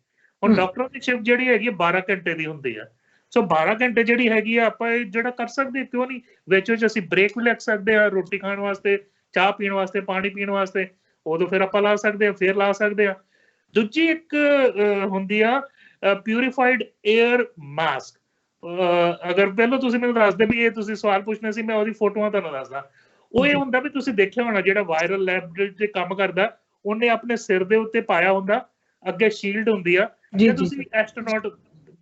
ਹੁਣ ਡਾਕਟਰਾਂ ਦੀ ਸ਼ਿਫਟ ਜਿਹੜੀ ਹੈਗੀ 12 ਘੰਟੇ ਦੀ ਹੁੰਦੀ ਆ, ਸੋ 12 ਘੰਟੇ ਜਿਹੜੀ ਹੈਗੀ ਆ ਆਪਾਂ ਇਹ ਜਿਹੜਾ ਕਰ ਸਕਦੇ, ਕਿਉਂ ਨਹੀਂ ਵਿੱਚ ਅਸੀਂ ਬ੍ਰੇਕ ਵੀ ਲੈ ਸਕਦੇ ਆ, ਰੋਟੀ ਖਾਣ ਵਾਸਤੇ, ਚਾਹ ਪੀਣ ਵਾਸਤੇ, ਪਾਣੀ ਪੀਣ ਵਾਸਤੇ, ਉਦੋਂ ਫਿਰ ਆਪਾਂ ਲਾ ਸਕਦੇ ਆ, ਫਿਰ ਲਾ ਸਕਦੇ ਆ। ਦੂਜੀ ਇੱਕ ਹੁੰਦੀ ਆ ਪਿਊਰੀਫਾਈਡ 에ਅਰ ਮਾਸਕ। ਅਗਰ ਪਹਿਲਾਂ ਤੁਸੀਂ ਮੈਨੂੰ ਦੱਸਦੇ ਵੀ ਇਹ ਤੁਸੀਂ ਸਵਾਲ ਪੁੱਛਣਾ ਸੀ, ਮੈਂ ਉਹਦੀ ਫੋਟੋਆਂ ਤੁਹਾਨੂੰ ਦੱਸਦਾ। ਉਹ ਇਹ ਹੁੰਦਾ ਵੀ ਤੁਸੀਂ ਦੇਖਿਆ ਹੋਣਾ ਜਿਹੜਾ ਵਾਇਰਲ ਲੈਬ ਤੇ ਕੰਮ ਕਰਦਾ ਉਹਨੇ ਆਪਣੇ ਸਿਰ ਦੇ ਉੱਤੇ ਪਾਇਆ ਹੁੰਦਾ, ਅੱਗੇ ਸ਼ੀਲਡ ਹੁੰਦੀ ਆ, ਜੇ ਤੁਸੀਂ ਐਸਟਰੋਨੌਟ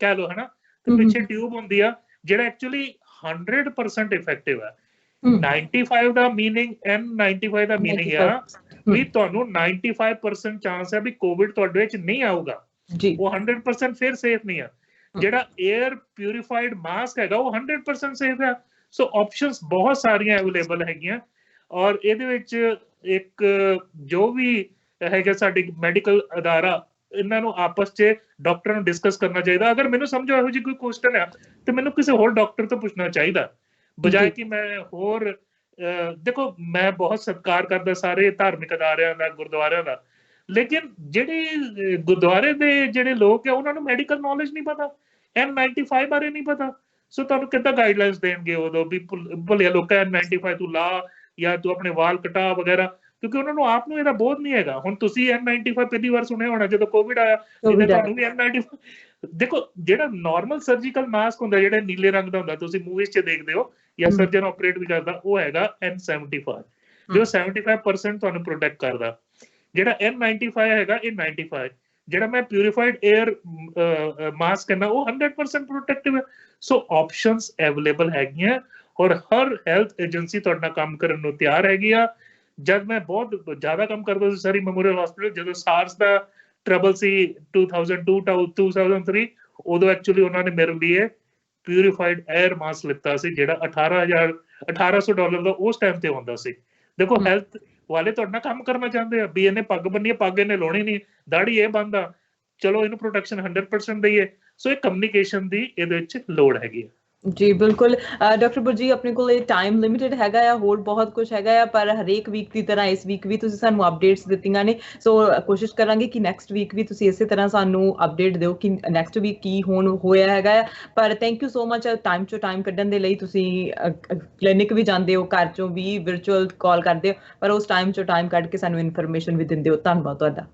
ਕਹਿ ਲਓ ਹਨਾ, ਤੇ ਪਿੱਛੇ ਟਿਊਬ ਹੁੰਦੀ ਆ ਜਿਹੜਾ ਐਕਚੁਅਲੀ 100% ਇਫੈਕਟਿਵ ਹੈ। 95 ਦਾ ਮੀਨਿੰਗ N95 ਦਾ ਮੀਨਿੰਗ ਆ ਵੀ ਤੁਹਾਨੂੰ 95% ਚਾਂਸ ਹੈ ਵੀ ਕੋਵਿਡ ਤੁਹਾਡੇ ਵਿੱਚ ਨਹੀਂ ਆਊਗਾ, ਉਹ 100% ਫਿਰ ਸੇਫ ਨਹੀਂ ਆ। ਜਿਹੜਾ 에ਅਰ ਪਿਊਰੀਫਾਈਡ ਮਾਸਕ ਹੈਗਾ ਉਹ 100% ਸੇਫ ਹੈ। ਸੋ ਆਪਸ਼ਨਸ ਬਹੁਤ ਸਾਰੀਆਂ ਅਵੇਲੇਬਲ ਹੈਗੀਆਂ, ਔਰ ਇਹਦੇ ਵਿੱਚ ਇੱਕ ਜੋ ਵੀ ਹੈਗਾ ਸਾਡੇ ਮੈਡੀਕਲ ਅਦਾਰਾ, ਇਹਨਾਂ ਨੂੰ ਆਪਸ 'ਚ ਡਾਕਟਰਾਂ ਨੂੰ ਡਿਸਕਸ ਕਰਨਾ ਚਾਹੀਦਾ। ਅਗਰ ਮੈਨੂੰ ਸਮਝੋ ਇਹੋ ਜਿਹੀ ਕੋਈ ਕੁਐਸਚਨ ਹੈ ਤੇ ਮੈਨੂੰ ਕਿਸੇ ਹੋਰ ਡਾਕਟਰ ਤੋਂ ਪੁੱਛਣਾ ਚਾਹੀਦਾ, ਬਜਾਏ ਕਿ ਮੈਂ ਹੋਰ ਦੇਖੋ ਮੈਂ ਬਹੁਤ ਸਤਿਕਾਰ ਕਰਦਾ ਸਾਰੇ ਧਾਰਮਿਕ ਅਦਾਰਿਆਂ ਦਾ, ਗੁਰਦੁਆਰਿਆਂ ਦਾ, ਲੇਕਿਨ ਜਿਹੜੇ ਗੁਰਦੁਆਰੇ ਦੇ ਜਿਹੜੇ ਲੋਕ ਆ ਉਹਨਾਂ ਨੂੰ ਮੈਡੀਕਲ ਨੌਲੇਜ ਨਹੀਂ ਪਤਾ, N95 ਬਾਰੇ ਨਹੀਂ ਪਤਾ। ਸੋ ਤੁਹਾਨੂੰ ਕਿੱਦਾਂ ਗਾਈਡਲਾਈਨਸ ਦੇਣਗੇ ਉਦੋਂ ਵੀ ਭਲਿਆ ਲੋਕਾਂ N95 ਤੂੰ ਲਾ ਜਾਂ ਤੂੰ ਆਪਣੇ ਵਾਲ ਕਟਾ ਵਗੈਰਾ, ਕਿਉਂਕਿ ਉਹਨਾਂ ਨੂੰ ਆਪ ਨੂੰ ਇਹਦਾ ਬੋਧ ਨਹੀਂ ਹੈਗਾ। ਹੁਣ ਤੁਸੀਂ N95 ਪਹਿਲੀ ਵਾਰ ਸੁਣਿਆ ਹੋਣਾ ਜਦੋਂ ਕੋਵਿਡ ਆਇਆ, ਤੁਹਾਨੂੰ ਵੀ N95 ਦੇਖੋ ਜਿਹੜਾ ਨਾਰਮਲ ਸਰਜੀਕਲ ਮਾਸਕ ਹੁੰਦਾ ਜਿਹੜਾ ਨੀਲੇ ਰੰਗ ਦਾ ਹੁੰਦਾ, ਤੁਸੀਂ ਮੂਵੀਜ਼ 'ਚ ਦੇਖਦੇ ਹੋ ਜਾਂ ਸਰਜਨ ਆਪਰੇਟ ਵੀ ਕਰਦਾ, ਉਹ ਹੈਗਾ N75 ਜੋ 75% ਤੁਹਾਨੂੰ ਪ੍ਰੋਟੈਕਟ ਕਰਦਾ। ਜਿਹੜਾ N95 ਹੈਗਾ ਇਹ 95, ਜਿਹੜਾ ਮੈਂ ਪਿਊਰੀਫਾਈਡ 에ਅਰ ਮਾਸਕ ਕਹਿੰਦਾ ਉਹ 100% ਪ੍ਰੋਟੈਕਟਿਵ ਹੈ। ਸੋ ਆਪਸ਼ਨਸ ਅਵੇਲੇਬਲ ਹੈਗੀਆਂ ਔਰ ਹਰ ਹੈਲਥ ਏਜੰਸੀ ਤੁਹਾਡੇ ਨਾਲ ਕੰਮ ਕਰਨ ਨੂੰ ਤਿਆਰ ਹੈਗੀ ਆ। ਜਦ ਮੈਂ ਬਹੁਤ ਜ਼ਿਆਦਾ ਕੰਮ ਕਰਦਾ ਸੀ ਸਰੀ ਮੈਮੋਰੀਅਲ ਹਸਪੀਟਲ, ਜਦੋਂ ਸਾਰਸ ਦਾ ਟਰਬਲ ਸੀ 2002 2003, ਉਦੋਂ ਐਕਚੁਅਲੀ ਉਹਨਾਂ ਨੇ ਮੇਰੇ ਲਈ ਪਿਊਰੀਫਾਈਡ 에ਅਰ ਮਾਸਕ ਲਿੱਤਾ ਸੀ ਜਿਹੜਾ $1800 ਦਾ ਉਸ ਟਾਈਮ ਤੇ ਹੁੰਦਾ ਸੀ। ਦੇਖੋ ਹੈਲਥ ਵਾਲੇ ਤੁਹਾਡੇ ਨਾਲ ਕੰਮ ਕਰਨਾ ਚਾਹੁੰਦੇ ਆ ਵੀ ਇਹਨੇ ਪੱਗ ਬੰਨੀ, ਪੱਗ ਇਹਨੇ ਲਾਉਣੀ ਨਹੀਂ, ਦਾੜੀ ਇਹ ਬੰਦਾ, ਚਲੋ ਇਹਨੂੰ ਪ੍ਰੋਟੈਕਸ਼ਨ 100% ਦਈਏ। ਸੋ ਇਹ ਕਮਿਊਨੀਕੇਸ਼ਨ ਦੀ ਇਹਦੇ ਵਿੱਚ ਲੋੜ ਹੈਗੀ ਆ। ਜੀ ਬਿਲਕੁਲ ਡਾਕਟਰ ਬੁਰਜੀ, ਆਪਣੇ ਕੋਲ ਇਹ ਟਾਈਮ ਲਿਮਿਟਡ ਹੈਗਾ ਆ, ਹੋਰ ਬਹੁਤ ਕੁਝ ਹੈਗਾ ਆ, ਪਰ ਹਰੇਕ ਵੀਕ ਦੀ ਤਰ੍ਹਾਂ ਇਸ ਵੀਕ ਵੀ ਤੁਸੀਂ ਸਾਨੂੰ ਅਪਡੇਟਸ ਦਿੱਤੀਆਂ ਨੇ। ਸੋ ਕੋਸ਼ਿਸ਼ ਕਰਾਂਗੇ ਕਿ ਨੈਕਸਟ ਵੀਕ ਵੀ ਤੁਸੀਂ ਇਸੇ ਤਰ੍ਹਾਂ ਸਾਨੂੰ ਅਪਡੇਟ ਦਿਓ ਕਿ ਨੈਕਸਟ ਵੀਕ ਕੀ ਹੋਇਆ ਹੈਗਾ ਆ। ਪਰ thank you so much time ਚੋਂ ਟਾਈਮ ਕੱਢਣ ਦੇ ਲਈ। ਤੁਸੀਂ ਕਲੀਨਿਕ ਵੀ ਜਾਂਦੇ ਹੋ, ਘਰ ਚੋਂ ਵੀ ਵਿਰਚੁਅਲ ਕਾਲ ਕਰਦੇ ਹੋ, ਪਰ ਉਸ ਟਾਈਮ ਚੋਂ ਟਾਈਮ ਕੱਢ ਕੇ ਸਾਨੂੰ ਇਨਫੋਰਮੇਸ਼ਨ ਵੀ ਦਿੰਦੇ ਹੋ। ਧੰਨਵਾਦ ਤੁਹਾਡਾ।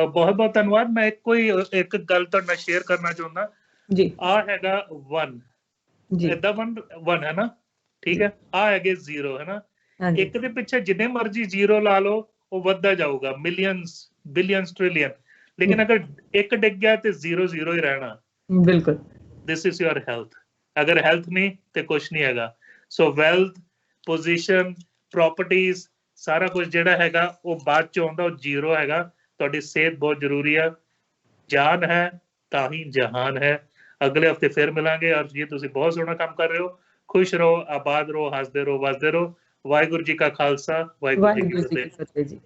ਬਹੁਤ ਬਹੁਤ ਧੰਨਵਾਦ। ਮੈਂ ਇੱਕ ਗੱਲ ਤੁਹਾਡੇ ਨਾਲ ਸ਼ੇਅਰ ਕਰਨਾ ਚਾਹੁੰਦਾ ਜੀ। ਆ ਹੈਗਾ 1 ਏਦਾਂ 1 ਹੈ ਨਾ, ਠੀਕ ਹੈ, ਆ ਹੈਗੇ 0 ਹੈ ਨਾ, ਇੱਕ ਦੇ ਪਿੱਛੇ ਜਿੰਨੇ ਮਰਜ਼ੀ 0 ਲਾ ਲਓ ਉਹ ਵੱਧਦਾ ਜਾਊਗਾ, ਮਿਲੀਅਨਸ, ਬਿਲੀਅਨਸ, ਟ੍ਰਿਲੀਅਨ, ਲੇਕਿਨ ਅਗਰ ਇੱਕ ਡਿੱਗ ਗਿਆ ਤੇ 0 ਹੀ ਰਹਿਣਾ। ਬਿਲਕੁਲ, ਦਿਸ ਇਜ਼ ਯੋਰ ਹੈਲਥ। ਅਗਰ ਹੈਲਥ ਨਹੀਂ ਤੇ ਕੁਛ ਨਹੀਂ ਹੈਗਾ। ਸੋ ਵੈਲਥ, ਪੋਜੀਸ਼ਨ, ਪ੍ਰੋਪਰਟੀਜ਼, ਸਾਰਾ ਕੁਝ ਜਿਹੜਾ ਹੈਗਾ ਉਹ ਬਾਅਦ ਚ ਆਉਂਦਾ, ਉਹ 0 ਹੈਗਾ। ਤੁਹਾਡੀ ਸਿਹਤ ਬਹੁਤ ਜ਼ਰੂਰੀ ਆ। ਜਾਨ ਹੈ ਤਾਂ ਹੀ ਜਹਾਨ ਹੈ। ਅਗਲੇ ਹਫਤੇ ਫਿਰ ਮਿਲਾਂਗੇ। ਔਰ ਜੀ ਤੁਸੀਂ ਬਹੁਤ ਸੋਹਣਾ ਕੰਮ ਕਰ ਰਹੇ ਹੋ। ਖੁਸ਼ ਰਹੋ, ਆਬਾਦ ਰਹੋ, ਹੱਸਦੇ ਰਹੋ, ਵਸਦੇ ਰਹੋ। ਵਾਹਿਗੁਰੂ ਜੀ ਕਾ ਖਾਲਸਾ, ਵਾਹਿਗੁਰੂ ਜੀ ਕੀ ਫਤਿਹ ਜੀ।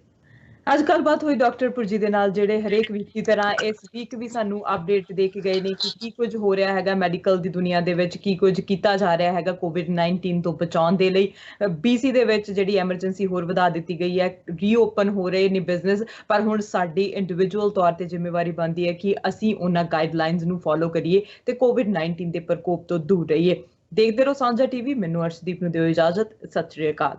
ਅੱਜ ਗੱਲਬਾਤ ਹੋਈ ਡਾਕਟਰ ਪੁਰਜੀ ਦੇ ਨਾਲ, ਜਿਹੜੇ ਹਰੇਕ ਵੀਕ ਦੀ ਤਰ੍ਹਾਂ ਇਸ ਵੀਕ ਵੀ ਸਾਨੂੰ ਅਪਡੇਟ ਦੇ ਕੇ ਗਏ ਨੇ ਕਿ ਕੀ ਕੁਝ ਹੋ ਰਿਹਾ ਹੈਗਾ ਮੈਡੀਕਲ ਦੀ ਦੁਨੀਆ ਦੇ ਵਿੱਚ, ਕੀ ਕੁਝ ਕੀਤਾ ਜਾ ਰਿਹਾ ਹੈਗਾ COVID-19 ਤੋਂ ਬਚਾਉਣ ਦੇ ਲਈ। BC ਦੇ ਵਿੱਚ ਜਿਹੜੀ ਐਮਰਜੈਂਸੀ ਹੋਰ ਵਧਾ ਦਿੱਤੀ ਗਈ ਹੈ, ਰੀਓਪਨ ਹੋ ਰਹੇ ਨੇ ਬਿਜ਼ਨਸ, ਪਰ ਹੁਣ ਸਾਡੀ ਇੰਡੀਵਿਜੂਅਲ ਤੌਰ ਤੇ ਜ਼ਿੰਮੇਵਾਰੀ ਬਣਦੀ ਹੈ ਕਿ ਅਸੀਂ ਉਹਨਾਂ ਗਾਈਡਲਾਈਨਸ ਨੂੰ ਫੋਲੋ ਕਰੀਏ ਤੇ COVID-19 ਦੇ ਪ੍ਰਕੋਪ ਤੋਂ ਦੂਰ ਰਹੀਏ। ਦੇਖਦੇ ਰਹੋ ਸਾਂਝਾ TV। ਮੈਨੂੰ ਅਰਸ਼ਦੀਪ ਨੂੰ ਦਿਓ ਇਜਾਜ਼ਤ। ਸਤਿ ਸ਼੍ਰੀ ਅਕਾਲ।